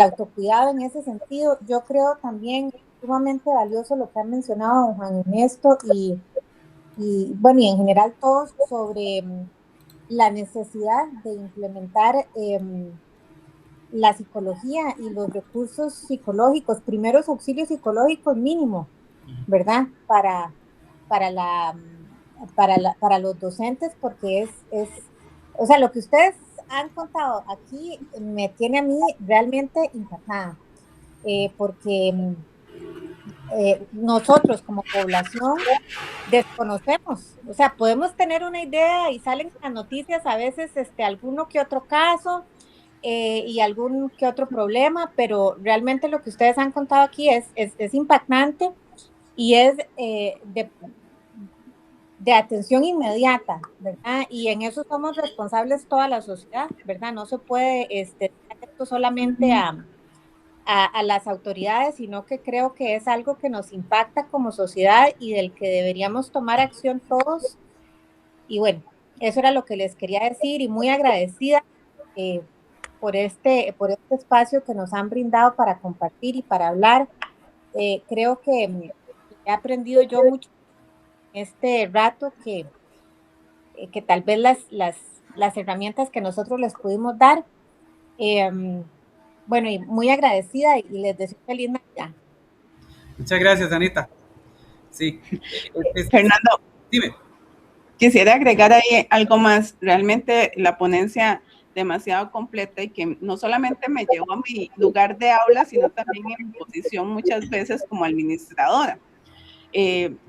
autocuidado en ese sentido. Yo creo también sumamente valioso lo que han mencionado don Juan Ernesto y bueno, y en general todos sobre la necesidad de implementar la psicología y los recursos psicológicos, primeros auxilios psicológicos mínimo, ¿verdad? Para los docentes, porque o sea, lo que ustedes han contado aquí me tiene a mí realmente impactada, porque nosotros como población desconocemos. O sea, podemos tener una idea y salen en las noticias a veces alguno que otro caso y algún que otro problema, pero realmente lo que ustedes han contado aquí es impactante y es de atención inmediata, ¿verdad? Y en eso somos responsables toda la sociedad, ¿verdad? No se puede dejar esto solamente a las autoridades, sino que creo que es algo que nos impacta como sociedad y del que deberíamos tomar acción todos. Y bueno, eso era lo que les quería decir y muy agradecida por este espacio que nos han brindado para compartir y para hablar. Creo que he aprendido yo mucho este rato que tal vez las herramientas que nosotros les pudimos dar. Bueno, y muy agradecida y les deseo feliz Navidad. Muchas gracias, Anita. Sí. Fernando, dime. Quisiera agregar ahí algo más. Realmente la ponencia demasiado completa y que no solamente me llevó a mi lugar de aula, sino también en mi posición muchas veces como administradora.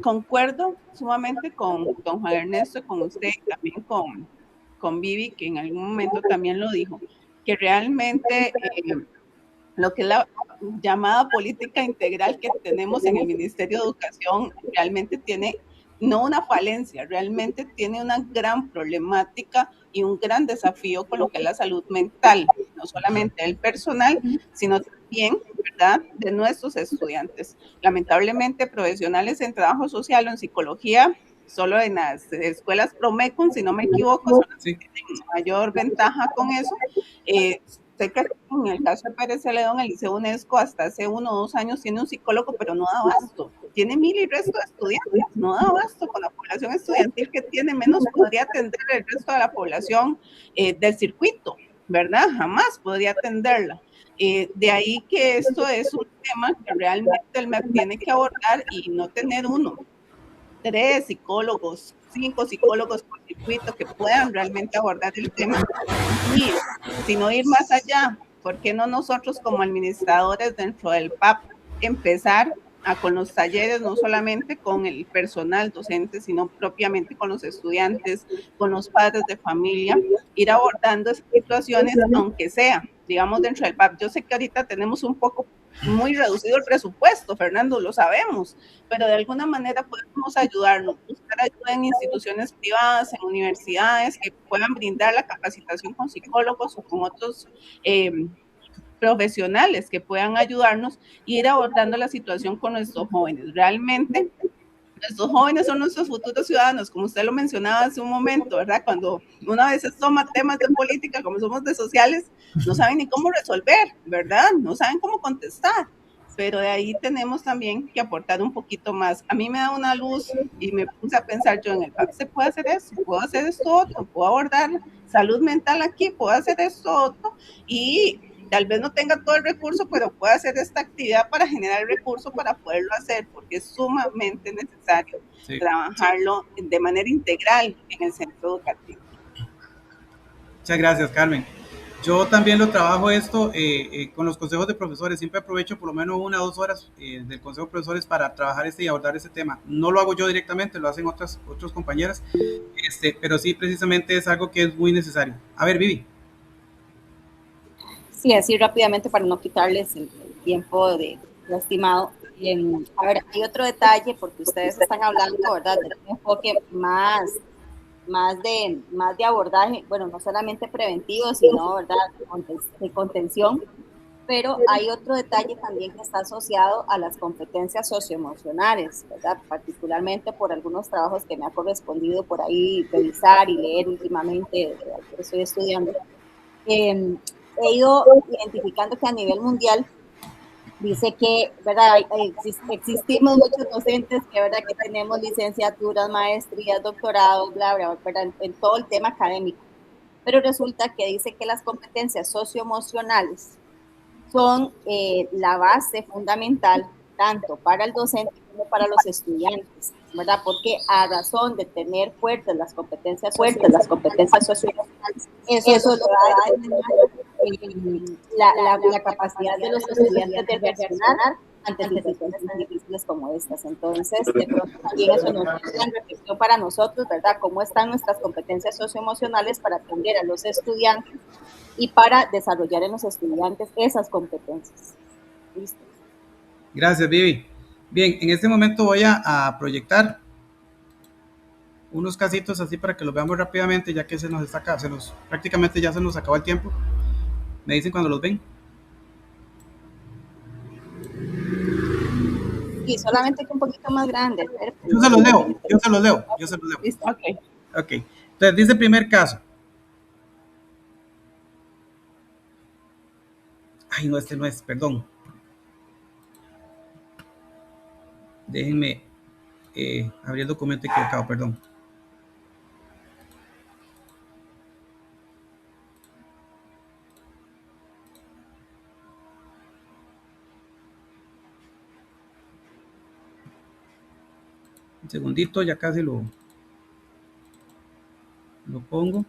Concuerdo sumamente con don Juan Ernesto, con usted y también con Vivi, que en algún momento también lo dijo, que realmente lo que es la llamada política integral que tenemos en el Ministerio de Educación realmente tiene no una falencia, realmente tiene una gran problemática y un gran desafío con lo que es la salud mental, no solamente del personal, sino también, ¿verdad?, de nuestros estudiantes. Lamentablemente, profesionales en trabajo social o en psicología, solo en las escuelas Promecum, si no me equivoco, son las que tienen mayor ventaja con eso. Sé que en el caso de Pérez Celedón, el Liceo UNESCO hasta hace 1 o 2 años tiene un psicólogo, pero no da abasto. Tiene 1000 y resto de estudiantes, no da abasto con la población estudiantil que tiene, menos podría atender el resto de la población del circuito, ¿verdad? Jamás podría atenderla. De ahí que esto es un tema que realmente el MEP tiene que abordar y no tener 1, 3 psicólogos, 5 psicólogos por circuito que puedan realmente abordar el tema y sino ir más allá. ¿Por qué no nosotros como administradores dentro del PAP empezar con los talleres, no solamente con el personal docente, sino propiamente con los estudiantes, con los padres de familia, ir abordando esas situaciones, aunque sea, digamos, dentro del PAP? Yo sé que ahorita tenemos un poco muy reducido el presupuesto, Fernando, lo sabemos, pero de alguna manera podemos ayudarnos, buscar ayuda en instituciones privadas, en universidades que puedan brindar la capacitación con psicólogos o con otros profesionales que puedan ayudarnos a ir abordando la situación con nuestros jóvenes. Realmente, nuestros jóvenes son nuestros futuros ciudadanos, como usted lo mencionaba hace un momento, ¿verdad? Cuando una vez toma temas de política, como somos de sociales, no saben ni cómo resolver, ¿verdad? No saben cómo contestar. Pero de ahí tenemos también que aportar un poquito más. A mí me da una luz y me puse a pensar yo en el PAP, ¿se puede hacer eso? ¿Puedo hacer esto otro? ¿Puedo abordar salud mental aquí? ¿Puedo hacer esto otro? Y tal vez no tenga todo el recurso, pero puedo hacer esta actividad para generar el recurso para poderlo hacer, porque es sumamente necesario trabajarlo de manera integral en el centro educativo. Muchas gracias, Carmen. Yo también lo trabajo esto con los consejos de profesores. Siempre aprovecho por lo menos 1 o 2 horas del consejo de profesores para trabajar y abordar este tema. No lo hago yo directamente, lo hacen otros compañeras, pero sí, precisamente es algo que es muy necesario. A ver, Vivi. Sí, así rápidamente para no quitarles el tiempo de estimado. A ver, hay otro detalle, porque ustedes están hablando, ¿verdad?, de un enfoque más de abordaje, bueno, no solamente preventivo, sino, ¿verdad?, de contención, pero hay otro detalle también que está asociado a las competencias socioemocionales, ¿verdad?, particularmente por algunos trabajos que me ha correspondido por ahí revisar y leer últimamente, que estoy estudiando. He ido identificando que a nivel mundial dice que, ¿verdad?, existimos muchos docentes que, ¿verdad?, que tenemos licenciaturas, maestrías, doctorados, bla, bla, bla, en todo el tema académico. Pero resulta que dice que las competencias socioemocionales son la base fundamental tanto para el docente como para los estudiantes, ¿verdad? Porque a razón de tener fuertes las competencias socioemocionales, eso lo va a determinar la capacidad de los estudiantes de reaccionar ante situaciones tan difíciles como estas. Entonces, de pronto también eso nos da una reflexión para nosotros, ¿verdad? ¿Cómo están nuestras competencias socioemocionales para atender a los estudiantes y para desarrollar en los estudiantes esas competencias? ¿Listo? Gracias, Vivi. Bien, en este momento voy a proyectar unos casitos así para que los veamos rápidamente, ya que prácticamente ya se nos acabó el tiempo. Me dicen cuando los ven. Y solamente que un poquito más grande. Yo se los leo. ¿Listo? Ok. Entonces dice el primer caso. Ay, no, este no es, perdón. Déjenme abrir el documento equivocado, perdón. Un segundito, ya casi lo pongo.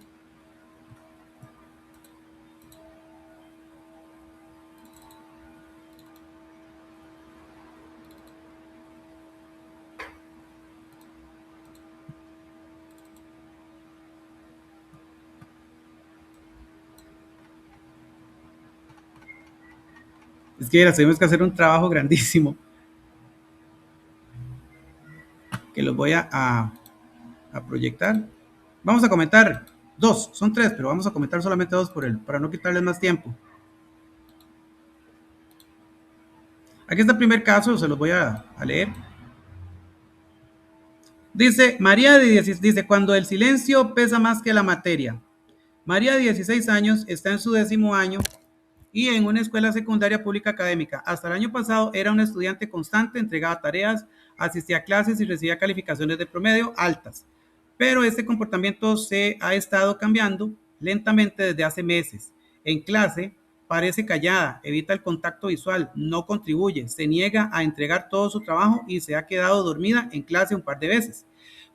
Es que tuvimos que hacer un trabajo grandísimo que los voy a proyectar. Vamos a comentar dos, son tres, pero vamos a comentar solamente dos para no quitarles más tiempo. Aquí está el primer caso, se los voy a leer. Dice, dice, cuando el silencio pesa más que la materia. María, de 16 años, está en su 10º año y en una escuela secundaria pública académica. Hasta el año pasado era una estudiante constante, entregaba tareas, asistía a clases y recibía calificaciones de promedio altas. Pero este comportamiento se ha estado cambiando lentamente desde hace meses. En clase parece callada, evita el contacto visual, no contribuye, se niega a entregar todo su trabajo y se ha quedado dormida en clase un par de veces.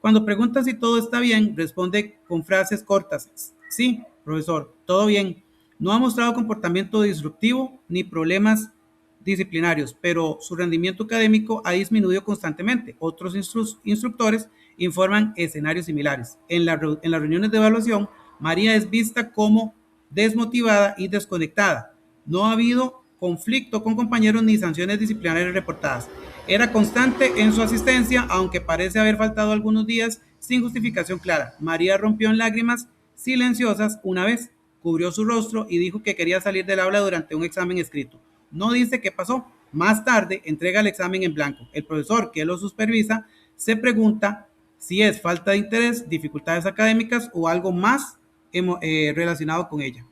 Cuando pregunta si todo está bien, responde con frases cortas. Sí, profesor, todo bien. No ha mostrado comportamiento disruptivo ni problemas disciplinarios, pero su rendimiento académico ha disminuido constantemente. Otros instructores informan escenarios similares. En las reuniones de evaluación, María es vista como desmotivada y desconectada. No ha habido conflicto con compañeros ni sanciones disciplinarias reportadas. Era constante en su asistencia, aunque parece haber faltado algunos días sin justificación clara. María rompió en lágrimas silenciosas una vez, cubrió su rostro y dijo que quería salir del aula durante un examen escrito. No dice qué pasó. Más tarde entrega el examen en blanco. El profesor que lo supervisa se pregunta si es falta de interés, dificultades académicas o algo más relacionado con ella.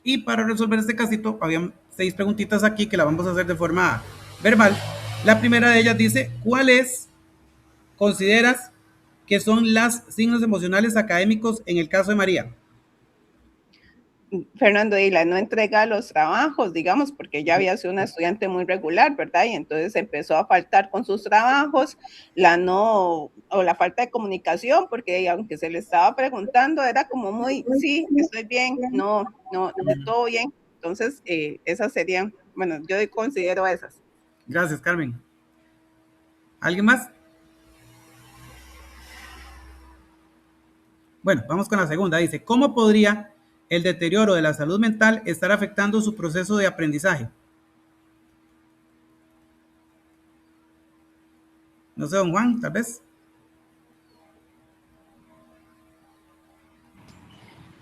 Y para resolver este casito, habían 6 preguntitas aquí que la vamos a hacer de forma verbal. La primera de ellas dice, ¿cuáles consideras que son los signos emocionales académicos en el caso de María? Fernando, y la no entrega de los trabajos, digamos, porque ya había sido una estudiante muy regular, ¿verdad? Y entonces empezó a faltar con sus trabajos, la falta de comunicación, porque aunque se le estaba preguntando, era como muy, sí, estoy bien, no, de todo bien. Entonces, esas serían, bueno, yo considero esas. Gracias, Carmen. ¿Alguien más? Bueno, vamos con la segunda. Dice, ¿cómo podría el deterioro de la salud mental estar afectando su proceso de aprendizaje? No sé, don Juan, tal vez.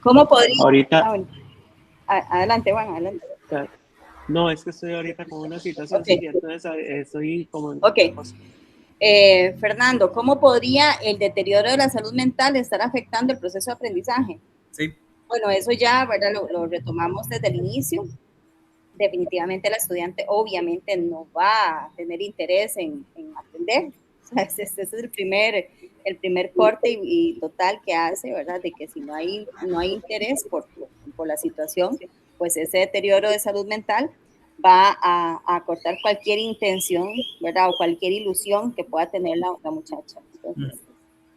¿Cómo podría? Ahorita. Adelante, Juan, adelante. No, es que estoy ahorita con una situación, Okay. sí, entonces estoy como... Ok. Fernando, ¿cómo podría el deterioro de la salud mental estar afectando el proceso de aprendizaje? Sí. Bueno, eso ya, ¿verdad? Lo retomamos desde el inicio. Definitivamente la estudiante obviamente no va a tener interés en aprender. O sea, ese es el primer corte y total que hace, ¿verdad? De que si no hay interés por la situación, pues ese deterioro de salud mental va a cortar cualquier intención, ¿verdad? O cualquier ilusión que pueda tener la muchacha. Entonces,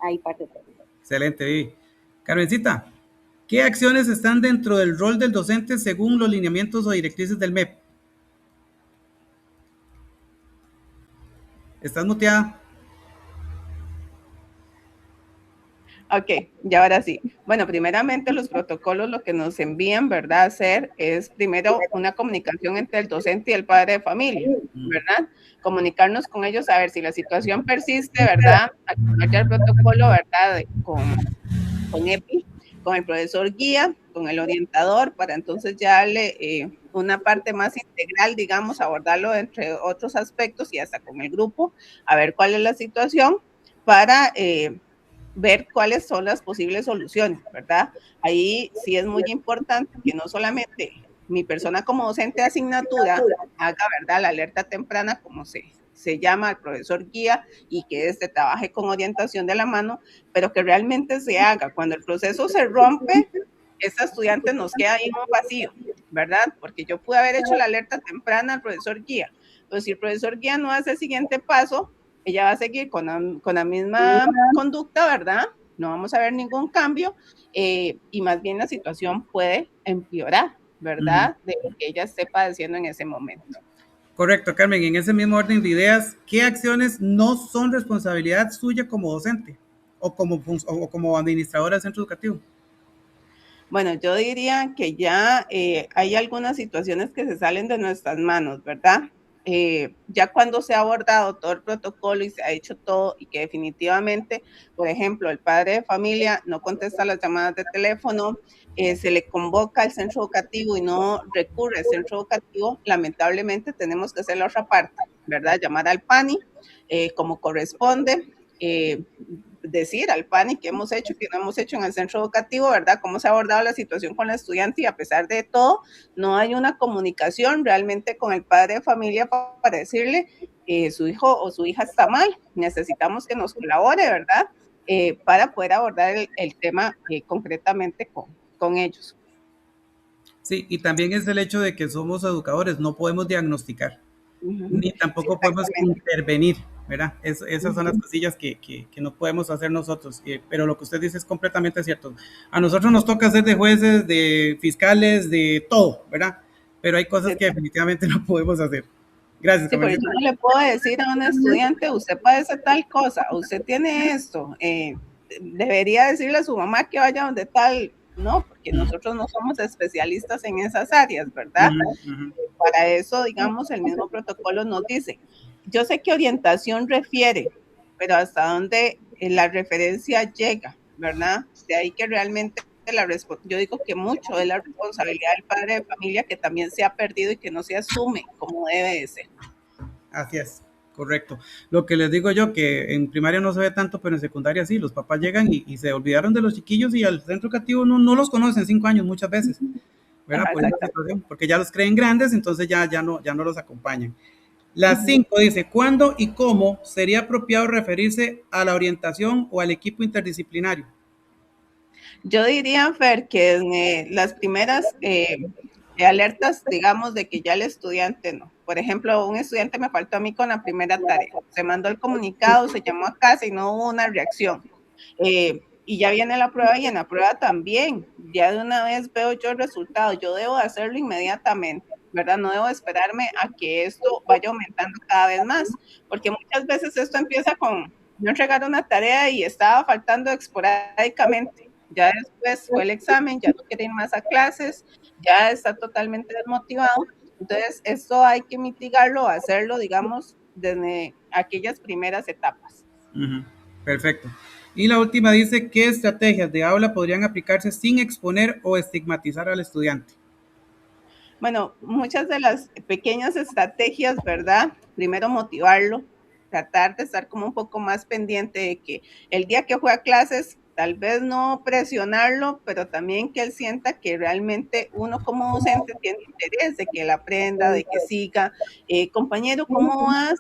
ahí parte todo. Excelente, Vivi. Carmencita. ¿Qué acciones están dentro del rol del docente según los lineamientos o directrices del MEP? ¿Estás muteada? Ok, ya ahora sí. Bueno, primeramente los protocolos lo que nos envían, ¿verdad? A hacer es primero una comunicación entre el docente y el padre de familia, ¿verdad? Comunicarnos con ellos a ver si la situación persiste, ¿verdad? Activar ya el protocolo, ¿verdad? Con EPI, con el profesor guía, con el orientador, para entonces ya darle una parte más integral, digamos, abordarlo entre otros aspectos y hasta con el grupo, a ver cuál es la situación para ver cuáles son las posibles soluciones, ¿verdad? Ahí sí es muy importante que no solamente mi persona como docente de asignatura haga, ¿verdad?, la alerta temprana, como se llama al profesor guía, y que trabaje con orientación de la mano, pero que realmente se haga. Cuando el proceso se rompe, esa estudiante nos queda ahí en un vacío, ¿verdad? Porque yo pude haber hecho la alerta temprana al profesor guía, pero si el profesor guía no hace el siguiente paso, ella va a seguir con la misma conducta, ¿verdad? No vamos a ver ningún cambio y más bien la situación puede empeorar, ¿verdad? De lo que ella esté padeciendo en ese momento. Correcto, Carmen. En ese mismo orden de ideas, ¿qué acciones no son responsabilidad suya como docente o como administradora del centro educativo? Bueno, yo diría que ya hay algunas situaciones que se salen de nuestras manos, ¿verdad? Ya cuando se ha abordado todo el protocolo y se ha hecho todo y que definitivamente, por ejemplo, el padre de familia no contesta las llamadas de teléfono, se le convoca al centro educativo y no recurre al centro educativo, lamentablemente tenemos que hacer la otra parte, ¿verdad? Llamar al PANI como corresponde, decir al PANI qué hemos hecho y qué no hemos hecho en el centro educativo, ¿verdad? Cómo se ha abordado la situación con la estudiante y a pesar de todo, no hay una comunicación realmente con el padre de familia para decirle su hijo o su hija está mal, necesitamos que nos colabore, ¿verdad? Para poder abordar el tema concretamente con ellos. Sí, y también es el hecho de que somos educadores, no podemos diagnosticar, ni tampoco podemos intervenir, ¿verdad? Esas son las cosillas que no podemos hacer nosotros, pero lo que usted dice es completamente cierto. A nosotros nos toca hacer de jueces, de fiscales, de todo, ¿verdad? Pero hay cosas que definitivamente no podemos hacer. Gracias. Sí, pero yo no le puedo decir a un estudiante, usted padece tal cosa, usted tiene esto, debería decirle a su mamá que vaya donde tal, no, porque nosotros no somos especialistas en esas áreas, ¿verdad? Para eso, digamos, el mismo protocolo nos dice, yo sé que orientación refiere, pero hasta dónde la referencia llega, ¿verdad? De ahí que realmente yo digo que mucho es la responsabilidad del padre de familia que también se ha perdido y que no se asume como debe de ser. Así es, correcto. Lo que les digo yo, que en primaria no se ve tanto, pero en secundaria sí, los papás llegan y se olvidaron de los chiquillos y al centro educativo no los conocen 5 años muchas veces, ¿verdad? Por esa situación, porque ya los creen grandes, entonces ya no los acompañan. La 5 dice, ¿cuándo y cómo sería apropiado referirse a la orientación o al equipo interdisciplinario? Yo diría, Fer, que las primeras alertas, digamos, de que ya el estudiante no. Por ejemplo, un estudiante me faltó a mí con la primera tarea. Se mandó el comunicado, se llamó a casa y no hubo una reacción. Y ya viene la prueba y en la prueba también. Ya de una vez veo yo el resultado. Yo debo hacerlo inmediatamente, ¿verdad? No debo esperarme a que esto vaya aumentando cada vez más, porque muchas veces esto empieza con yo entregar una tarea y estaba faltando esporádicamente. Ya después fue el examen, ya no quiere ir más a clases, ya está totalmente desmotivado. Entonces, esto hay que mitigarlo, hacerlo, digamos, desde aquellas primeras etapas. Perfecto. Y la última dice, ¿qué estrategias de aula podrían aplicarse sin exponer o estigmatizar al estudiante? Bueno, muchas de las pequeñas estrategias, ¿verdad? Primero motivarlo, tratar de estar como un poco más pendiente de que el día que fue a clases, tal vez no presionarlo, pero también que él sienta que realmente uno como docente tiene interés de que él aprenda, de que siga. Compañero, ¿cómo vas?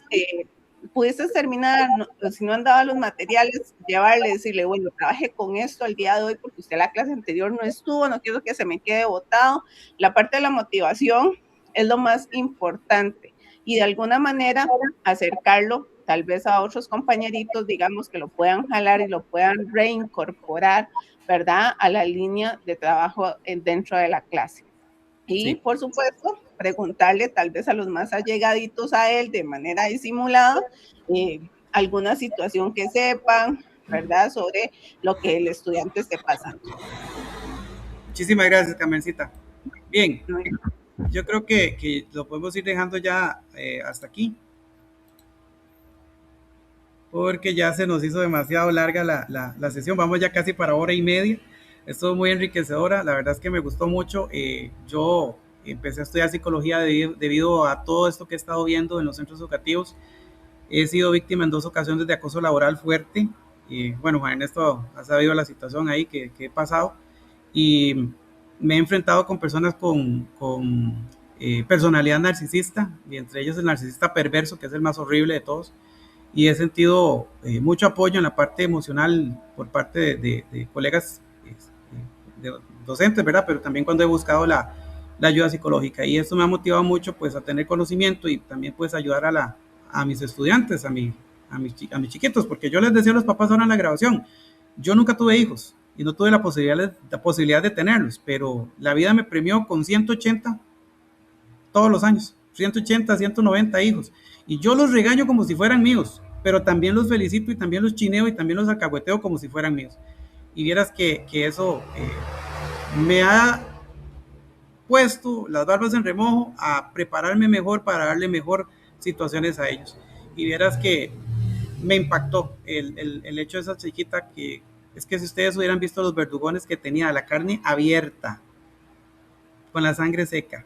¿Pudiste terminar? No, si no han dado los materiales, llevarle, decirle, bueno, trabajé con esto el día de hoy porque usted la clase anterior no estuvo, no quiero que se me quede botado. La parte de la motivación es lo más importante y de alguna manera acercarlo tal vez a otros compañeritos, digamos, que lo puedan jalar y lo puedan reincorporar, ¿verdad?, a la línea de trabajo dentro de la clase. Y, Sí. por supuesto, preguntarle tal vez a los más allegaditos a él de manera disimulada alguna situación que sepan, ¿verdad?, sobre lo que el estudiante esté pasando. Muchísimas gracias, Carmencita. Bien, yo creo que lo podemos ir dejando ya hasta aquí, porque ya se nos hizo demasiado larga la sesión. Vamos ya casi para hora y media. Estuvo muy enriquecedora, la verdad es que me gustó mucho. Yo empecé a estudiar psicología debido a todo esto que he estado viendo en los centros educativos. He sido víctima en 2 ocasiones de acoso laboral fuerte. Bueno, Juan Ernesto ha sabido la situación ahí que he pasado, y me he enfrentado con personas con personalidad narcisista, y entre ellos el narcisista perverso, que es el más horrible de todos. Y he sentido mucho apoyo en la parte emocional por parte de colegas de docentes, ¿verdad? Pero también cuando he buscado la ayuda psicológica, y esto me ha motivado mucho pues a tener conocimiento y también pues ayudar a mis estudiantes, a mis chiquitos, porque yo les decía a los papás ahora en la grabación, yo nunca tuve hijos y no tuve la posibilidad de tenerlos, pero la vida me premió con 180 todos los años, 180, 190 hijos, y yo los regaño como si fueran míos, pero también los felicito y también los chineo y también los alcahueteo como si fueran míos. Y vieras que eso me ha puesto las barbas en remojo a prepararme mejor para darle mejor situaciones a ellos. Y vieras que me impactó el hecho de esa chiquita, que es que si ustedes hubieran visto los verdugones que tenía, la carne abierta, con la sangre seca,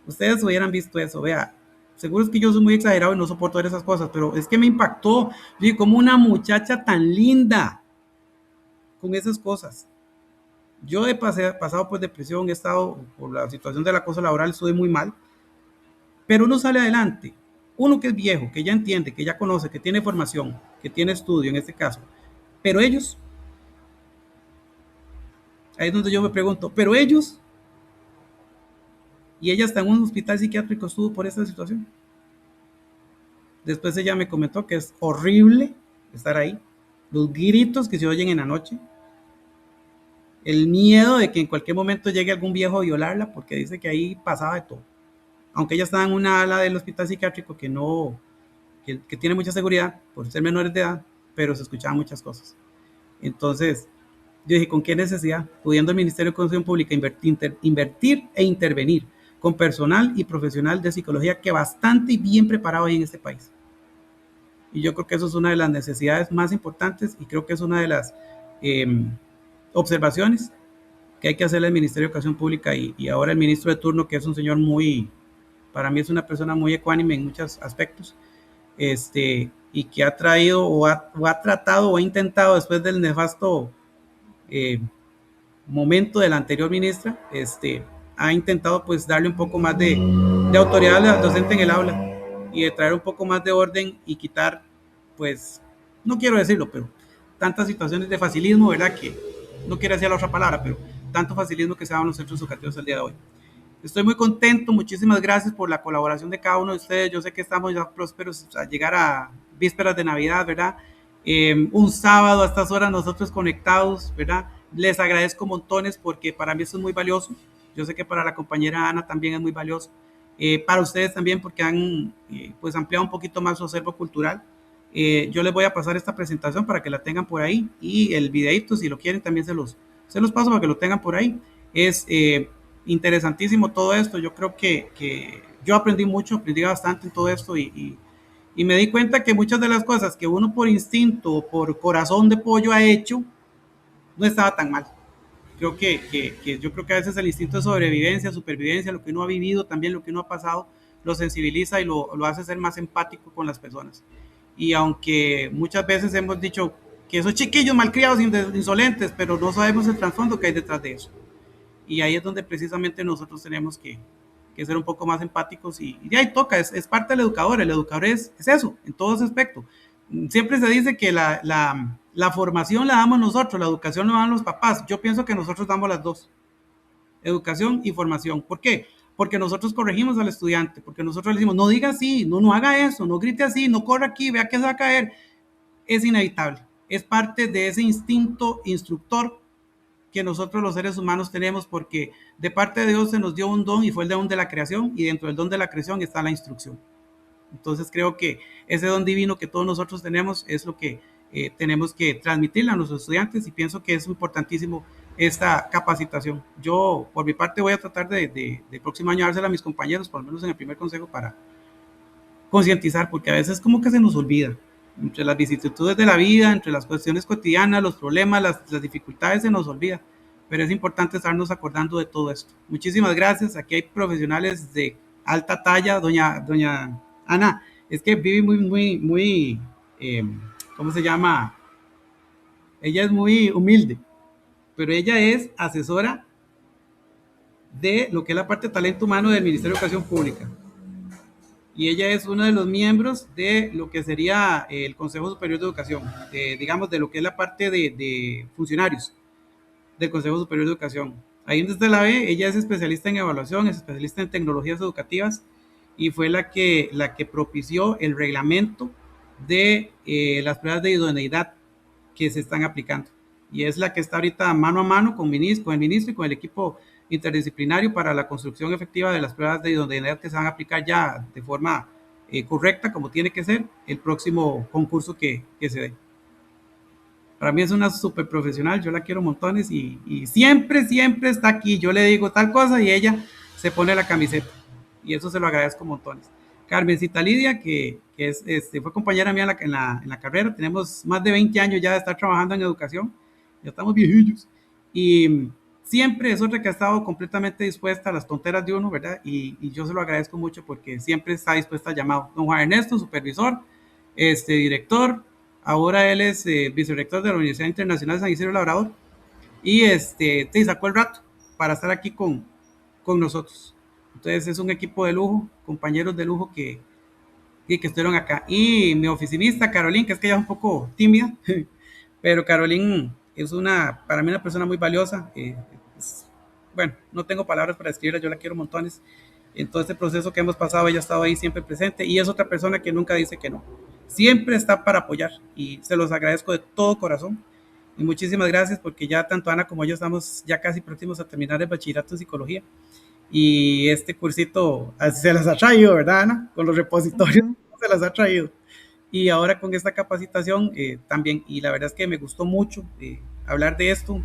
ustedes hubieran visto eso. Vea, seguro es que yo soy muy exagerado y no soporto ver esas cosas, pero es que me impactó. Vi como una muchacha tan linda con esas cosas. Yo he pasado por depresión, he estado por la situación del acoso laboral, estoy muy mal, pero uno sale adelante. Uno que es viejo, que ya entiende, que ya conoce, que tiene formación, que tiene estudio en este caso, pero ellos, ahí es donde yo me pregunto, pero ellos, y ella está en un hospital psiquiátrico, estuvo por esa situación. Después ella me comentó que es horrible estar ahí, los gritos que se oyen en la noche, el miedo de que en cualquier momento llegue algún viejo a violarla, porque dice que ahí pasaba de todo. Aunque ella estaba en una ala del hospital psiquiátrico que tiene mucha seguridad por ser menores de edad, pero se escuchaban muchas cosas. Entonces, yo dije, ¿con qué necesidad? Pudiendo el Ministerio de Educación Pública invertir e intervenir con personal y profesional de psicología que bastante y bien preparado hay en este país. Y yo creo que eso es una de las necesidades más importantes, y creo que es una de las observaciones que hay que hacerle al Ministerio de Educación Pública, y ahora el ministro de turno, que es un señor para mí es una persona muy ecuánime en muchos aspectos, y que ha traído o ha tratado o ha intentado, después del nefasto momento de la anterior ministra, ha intentado pues darle un poco más de autoridad al docente en el aula, y de traer un poco más de orden y quitar, pues, no quiero decirlo, pero tantas situaciones de facilismo, ¿verdad? Que no quiero decir la otra palabra, pero tanto facilismo que se da en los centros educativos el día de hoy. Estoy muy contento, muchísimas gracias por la colaboración de cada uno de ustedes. Yo sé que estamos ya prósperos a llegar a vísperas de Navidad, ¿verdad? Un sábado a estas horas nosotros conectados, ¿verdad? Les agradezco montones, porque para mí eso es muy valioso. Yo sé que para la compañera Ana también es muy valioso. Para ustedes también, porque han pues ampliado un poquito más su acervo cultural. Yo les voy a pasar esta presentación para que la tengan por ahí, y el videito, si lo quieren, también se los paso para que lo tengan por ahí. Es interesantísimo todo esto. Yo creo que yo aprendí bastante en todo esto, y me di cuenta que muchas de las cosas que uno por instinto o por corazón de pollo ha hecho no estaba tan mal. Yo creo que a veces el instinto de sobrevivencia, supervivencia, lo que uno ha vivido, también lo que uno ha pasado, lo sensibiliza y lo hace ser más empático con las personas. Y aunque muchas veces hemos dicho que esos chiquillos malcriados, insolentes, pero no sabemos el trasfondo que hay detrás de eso. Y ahí es donde precisamente nosotros tenemos que ser un poco más empáticos, y de ahí toca, es parte del educador. El educador es eso, en todo ese aspecto. Siempre se dice que la formación la damos nosotros, la educación la dan los papás. Yo pienso que nosotros damos las dos, educación y formación. ¿Por qué? porque nosotros corregimos al estudiante, porque nosotros le decimos, no diga así, no haga eso, no grite así, no corra aquí, vea que se va a caer. Es inevitable, es parte de ese instinto instructor que nosotros los seres humanos tenemos, porque de parte de Dios se nos dio un don y fue el don de la creación, y dentro del don de la creación está la instrucción. Entonces creo que ese don divino que todos nosotros tenemos es lo que tenemos que transmitirle a nuestros estudiantes, y pienso que es importantísimo esta capacitación. Yo por mi parte voy a tratar de próximo año dársela a mis compañeros, por lo menos en el primer consejo, para concientizar, porque a veces como que se nos olvida, entre las vicisitudes de la vida, entre las cuestiones cotidianas, los problemas, las dificultades, se nos olvida, pero es importante estarnos acordando de todo esto. Muchísimas gracias. Aquí hay profesionales de alta talla. Doña Ana, es que Vivi muy, ¿cómo se llama? Ella es muy humilde, pero ella es asesora de lo que es la parte de talento humano del Ministerio de Educación Pública. Y ella es uno de los miembros de lo que sería el Consejo Superior de Educación, digamos, de lo que es la parte de funcionarios del Consejo Superior de Educación. Ahí donde usted la ve, ella es especialista en evaluación, es especialista en tecnologías educativas, y fue la que propició el reglamento de las pruebas de idoneidad que se están aplicando. Y es la que está ahorita mano a mano con el ministro y con el equipo interdisciplinario para la construcción efectiva de las pruebas de idoneidad que se van a aplicar ya de forma correcta, como tiene que ser, el próximo concurso que se dé. Para mí es una súper profesional, yo la quiero montones, y siempre está aquí. Yo le digo tal cosa y ella se pone la camiseta, y eso se lo agradezco montones. Carmencita Lidia, que fue compañera mía en la carrera, tenemos más de 20 años ya de estar trabajando en educación, ya estamos viejillos, y siempre es otra que ha estado completamente dispuesta a las tonteras de uno, ¿verdad? Y yo se lo agradezco mucho porque siempre está dispuesta al llamado. Don Juan Ernesto, supervisor, director, ahora él es vicerrector de la Universidad Internacional San Isidro Labrador, y te sacó el rato para estar aquí con nosotros. Entonces es un equipo de lujo, compañeros de lujo que estuvieron acá. Y mi oficinista, Carolín, que es que ella es un poco tímida, pero Carolín es para mí una persona muy valiosa. Bueno, no tengo palabras para describirla, yo la quiero montones. En todo este proceso que hemos pasado, ella ha estado ahí siempre presente, y es otra persona que nunca dice que no. Siempre está para apoyar, y se los agradezco de todo corazón. Y muchísimas gracias, porque ya tanto Ana como yo estamos ya casi próximos a terminar el bachillerato en psicología. Y este cursito se las ha traído, ¿verdad, Ana? Con los repositorios se las ha traído. Y ahora con esta capacitación también. Y la verdad es que me gustó mucho hablar de esto.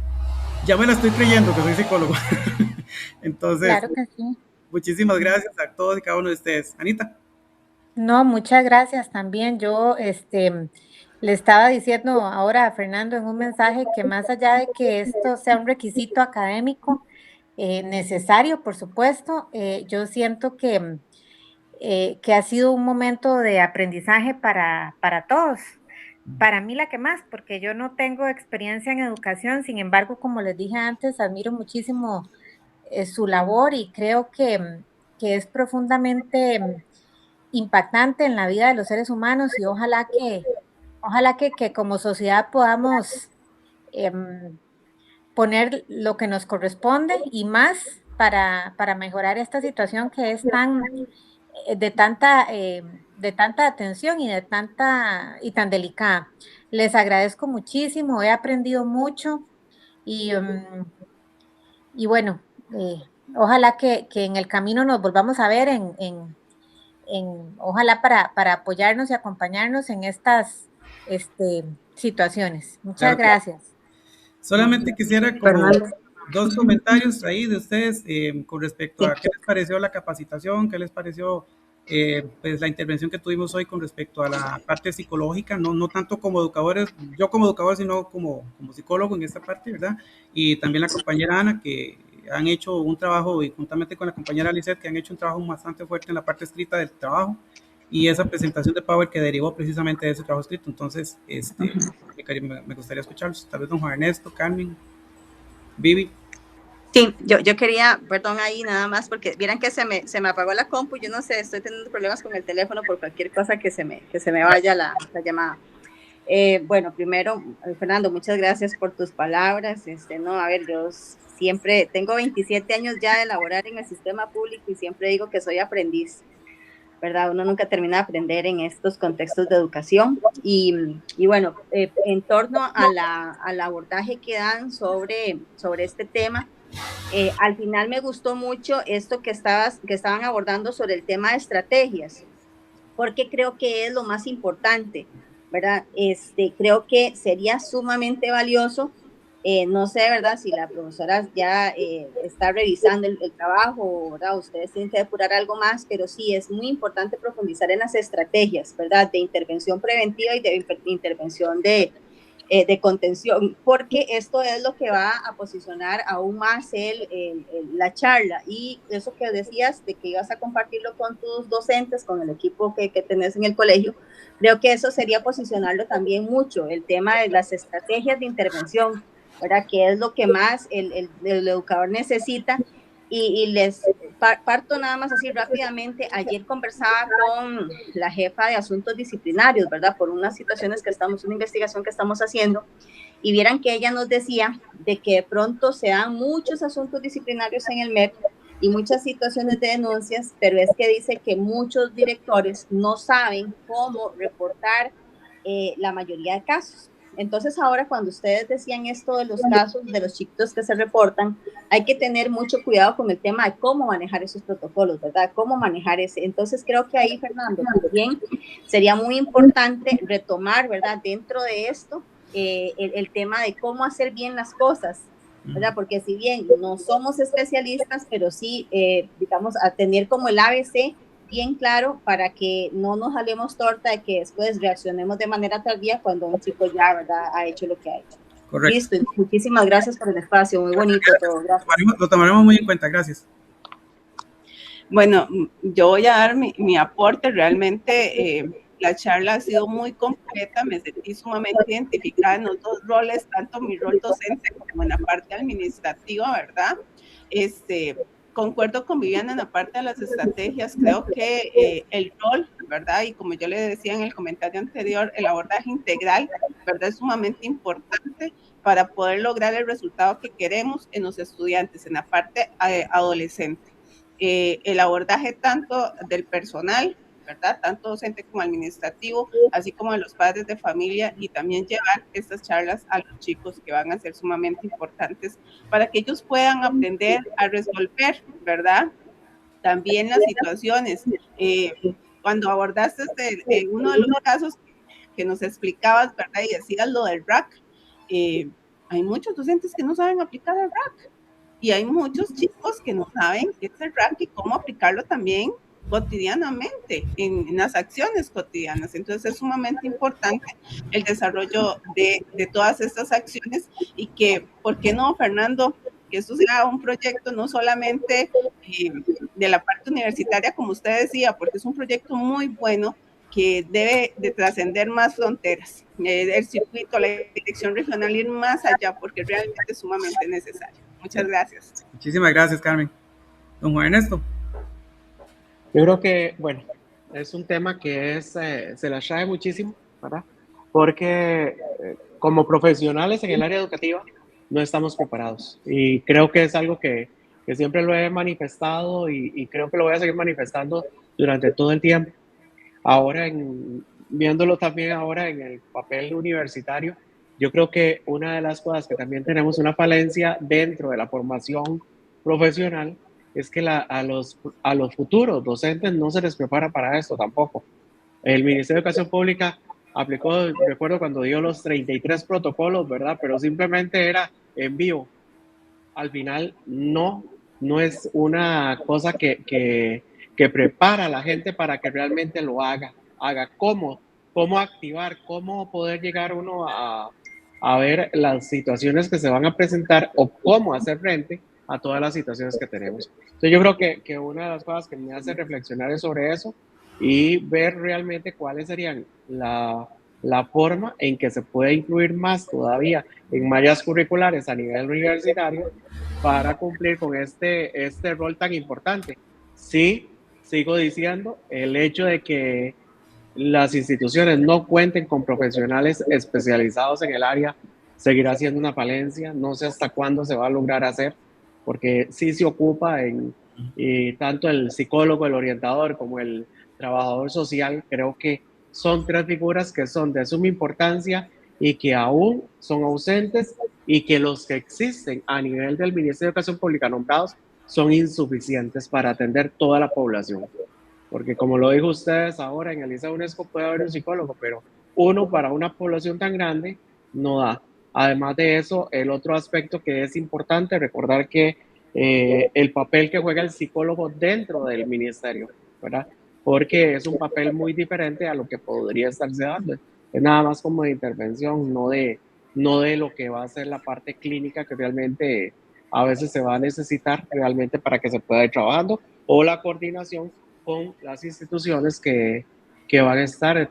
Ya me la estoy creyendo que soy psicólogo. Entonces, claro que sí. Muchísimas gracias a todos y cada uno de ustedes. Anita. No, muchas gracias también. Yo le estaba diciendo ahora a Fernando en un mensaje que más allá de que esto sea un requisito académico, necesario, por supuesto, yo siento que ha sido un momento de aprendizaje para todos. Para mí la que más, porque yo no tengo experiencia en educación, sin embargo, como les dije antes, admiro muchísimo su labor, y creo que es profundamente impactante en la vida de los seres humanos, y ojalá que como sociedad podamos poner lo que nos corresponde y más para mejorar esta situación que es de tanta atención y tan delicada. Les agradezco muchísimo, he aprendido mucho, y bueno, ojalá que en el camino nos volvamos a ver ojalá para apoyarnos y acompañarnos en estas situaciones. Muchas gracias. Solamente quisiera como dos comentarios ahí de ustedes con respecto a qué les pareció la capacitación, qué les pareció pues la intervención que tuvimos hoy con respecto a la parte psicológica, no tanto como educadores, yo como educador, sino como psicólogo en esta parte, ¿verdad? Y también la compañera Ana, que han hecho un trabajo, y juntamente con la compañera Lisette, que han hecho un trabajo bastante fuerte en la parte escrita del trabajo, y esa presentación de Power que derivó precisamente de ese trabajo escrito. Entonces, me gustaría escucharlos. Tal vez don Juan Ernesto, Carmen, Vivi. Sí, yo quería, perdón ahí nada más, porque vieran que se me apagó la compu, yo no sé, estoy teniendo problemas con el teléfono por cualquier cosa que se me vaya la llamada. Bueno, primero, Fernando, muchas gracias por tus palabras. No, a ver, yo siempre tengo 27 años ya de laborar en el sistema público y siempre digo que soy aprendiz, ¿verdad? Uno nunca termina de aprender en estos contextos de educación. Y bueno, en torno al abordaje que dan sobre este tema, al final me gustó mucho esto que estaban abordando sobre el tema de estrategias, porque creo que es lo más importante, ¿verdad? Creo que sería sumamente valioso. No sé, ¿verdad? Si la profesora ya está revisando el trabajo, ¿verdad? Ustedes tienen que depurar algo más, pero sí es muy importante profundizar en las estrategias, ¿verdad? De intervención preventiva y de intervención de contención, porque esto es lo que va a posicionar aún más la charla. Y eso que decías de que ibas a compartirlo con tus docentes, con el equipo que tenés en el colegio, creo que eso sería posicionarlo también mucho, el tema de las estrategias de intervención, ¿verdad? Que es lo que más el educador necesita. Y les parto nada más así rápidamente. Ayer conversaba con la jefa de asuntos disciplinarios, ¿verdad? Por unas situaciones una investigación que estamos haciendo, y vieran que ella nos decía de que de pronto se dan muchos asuntos disciplinarios en el MEP y muchas situaciones de denuncias, pero es que dice que muchos directores no saben cómo reportar la mayoría de casos. Entonces ahora cuando ustedes decían esto de los casos de los chiquitos que se reportan, hay que tener mucho cuidado con el tema de cómo manejar esos protocolos, ¿verdad? Cómo manejar ese. Entonces creo que ahí, Fernando, también sería muy importante retomar, ¿verdad? Dentro de esto, el tema de cómo hacer bien las cosas, ¿verdad? Porque si bien no somos especialistas, pero sí, digamos, a tener como el ABC bien claro para que no nos jalemos torta de que después reaccionemos de manera tardía cuando un chico ya, ¿verdad?, ha hecho lo que ha hecho. Correcto. Listo, muchísimas gracias por el espacio, muy bonito todo. Gracias. Lo tomaremos muy en cuenta, gracias. Bueno, yo voy a dar mi aporte. Realmente la charla ha sido muy completa, me sentí sumamente identificada en los dos roles, tanto mi rol docente como en la parte administrativa, ¿verdad? Concuerdo con Viviana en la parte de las estrategias. Creo que el rol, ¿verdad? Y como yo le decía en el comentario anterior, el abordaje integral, ¿verdad? Es sumamente importante para poder lograr el resultado que queremos en los estudiantes, en la parte adolescente. El abordaje tanto del personal, ¿verdad? Tanto docente como administrativo, así como de los padres de familia, y también llevar estas charlas a los chicos, que van a ser sumamente importantes para que ellos puedan aprender a resolver, ¿verdad? También las situaciones. Cuando abordaste uno de los casos que nos explicabas, ¿verdad? Y decías lo del RAC, hay muchos docentes que no saben aplicar el RAC. Y hay muchos chicos que no saben qué es el RAC y cómo aplicarlo también cotidianamente, en las acciones cotidianas. Entonces es sumamente importante el desarrollo de todas estas acciones, y que, ¿por qué no, Fernando? Que esto sea un proyecto no solamente de la parte universitaria, como usted decía, porque es un proyecto muy bueno que debe de trascender más fronteras, el circuito, la dirección regional, ir más allá, porque realmente es sumamente necesario. Muchas gracias. Muchísimas gracias, Carmen. Don Juan Ernesto. Yo creo que, bueno, es un tema que se la trae muchísimo, ¿verdad? Porque como profesionales en el área educativa no estamos preparados. Y creo que es algo que siempre lo he manifestado y creo que lo voy a seguir manifestando durante todo el tiempo. Ahora, viéndolo también ahora en el papel universitario, yo creo que una de las cosas que también tenemos una falencia dentro de la formación profesional es que a los futuros docentes no se les prepara para esto tampoco. El Ministerio de Educación Pública aplicó, recuerdo cuando dio los 33 protocolos, ¿verdad? Pero simplemente era en vivo. Al final no es una cosa que prepara a la gente para que realmente lo haga cómo activar, cómo poder llegar uno a ver las situaciones que se van a presentar o cómo hacer frente a todas las situaciones que tenemos. Entonces yo creo que una de las cosas que me hace reflexionar es sobre eso y ver realmente cuáles serían la forma en que se puede incluir más todavía en mallas curriculares a nivel universitario para cumplir con este rol tan importante. Sí, sigo diciendo, el hecho de que las instituciones no cuenten con profesionales especializados en el área, seguirá siendo una falencia. No sé hasta cuándo se va a lograr hacer, porque sí se ocupa tanto el psicólogo, el orientador, como el trabajador social. Creo que son tres figuras que son de suma importancia y que aún son ausentes, y que los que existen a nivel del Ministerio de Educación Pública nombrados son insuficientes para atender toda la población. Porque como lo dijo ustedes ahora, en el Liceo UNESCO puede haber un psicólogo, pero uno para una población tan grande no da. Además de eso, el otro aspecto que es importante recordar que el papel que juega el psicólogo dentro del ministerio, ¿verdad? Porque es un papel muy diferente a lo que podría estarse dando. Es nada más como de intervención, no de lo que va a ser la parte clínica que realmente a veces se va a necesitar realmente para que se pueda ir trabajando, o la coordinación con las instituciones que van a estar,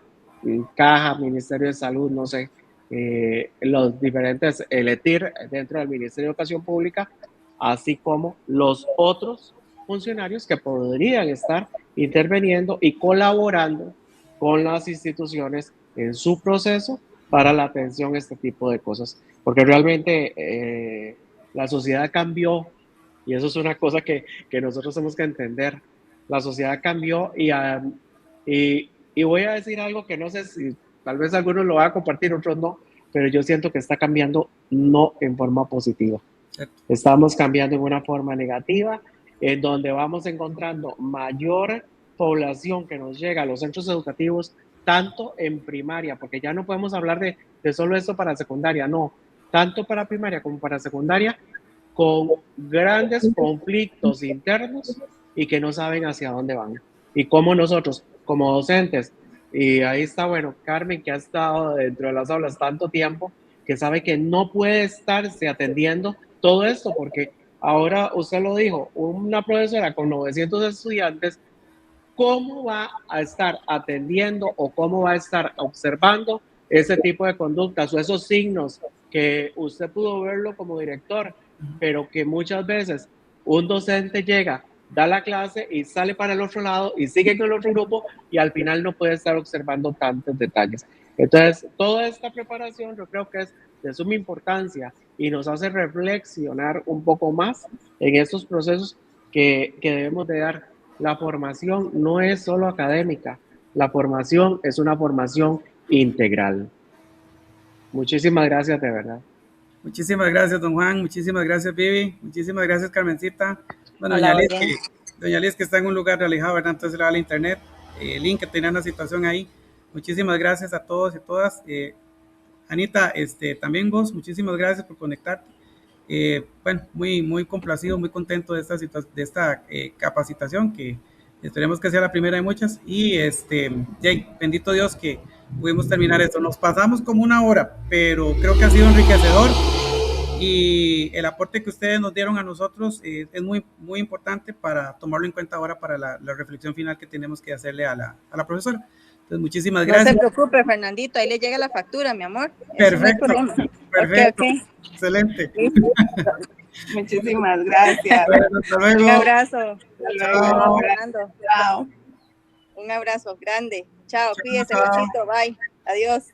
Caja, Ministerio de Salud, no sé, los diferentes, el ETIR dentro del Ministerio de Educación Pública, así como los otros funcionarios que podrían estar interviniendo y colaborando con las instituciones en su proceso para la atención a este tipo de cosas. Porque realmente la sociedad cambió, y eso es una cosa que nosotros tenemos que entender. La sociedad cambió y voy a decir algo que no sé si tal vez algunos lo van a compartir, otros no, pero yo siento que está cambiando no en forma positiva. Estamos cambiando en una forma negativa, en donde vamos encontrando mayor población que nos llega a los centros educativos, tanto en primaria, porque ya no podemos hablar de solo esto para secundaria, no, tanto para primaria como para secundaria, con grandes conflictos internos y que no saben hacia dónde van. Y como nosotros, como docentes, y ahí está, bueno, Carmen, que ha estado dentro de las aulas tanto tiempo, que sabe que no puede estarse atendiendo todo esto, porque ahora usted lo dijo, una profesora con 900 estudiantes, ¿cómo va a estar atendiendo o cómo va a estar observando ese tipo de conductas o esos signos que usted pudo verlo como director, pero que muchas veces un docente llega, da la clase y sale para el otro lado y sigue con el otro grupo y al final no puede estar observando tantos detalles? Entonces, toda esta preparación yo creo que es de suma importancia y nos hace reflexionar un poco más en estos procesos que debemos de dar. La formación no es solo académica, la formación es una formación integral. Muchísimas gracias, de verdad. Muchísimas gracias, don Juan. Muchísimas gracias, Vivi. Muchísimas gracias, Carmencita. Bueno, doña Liz, que está en un lugar alejado, ¿verdad? Entonces le va al internet. Link, que tenía una situación ahí. Muchísimas gracias a todos y todas. Anita, también vos, muchísimas gracias por conectarte. Bueno, muy complacido, muy contento de esta capacitación, que esperemos que sea la primera de muchas. Y bendito Dios que pudimos terminar esto. Nos pasamos como una hora, pero creo que ha sido enriquecedor, y el aporte que ustedes nos dieron a nosotros es muy importante para tomarlo en cuenta ahora para la reflexión final que tenemos que hacerle a la profesora. Entonces, muchísimas gracias. No se preocupe, Fernandito, ahí le llega la factura, mi amor. Perfecto, no perfecto. Okay. Excelente. Muchísimas gracias. Bueno, hasta luego. Un abrazo. Hasta luego. Chao. Un abrazo grande. Chao, cuídese, Luchito. Bye. Adiós.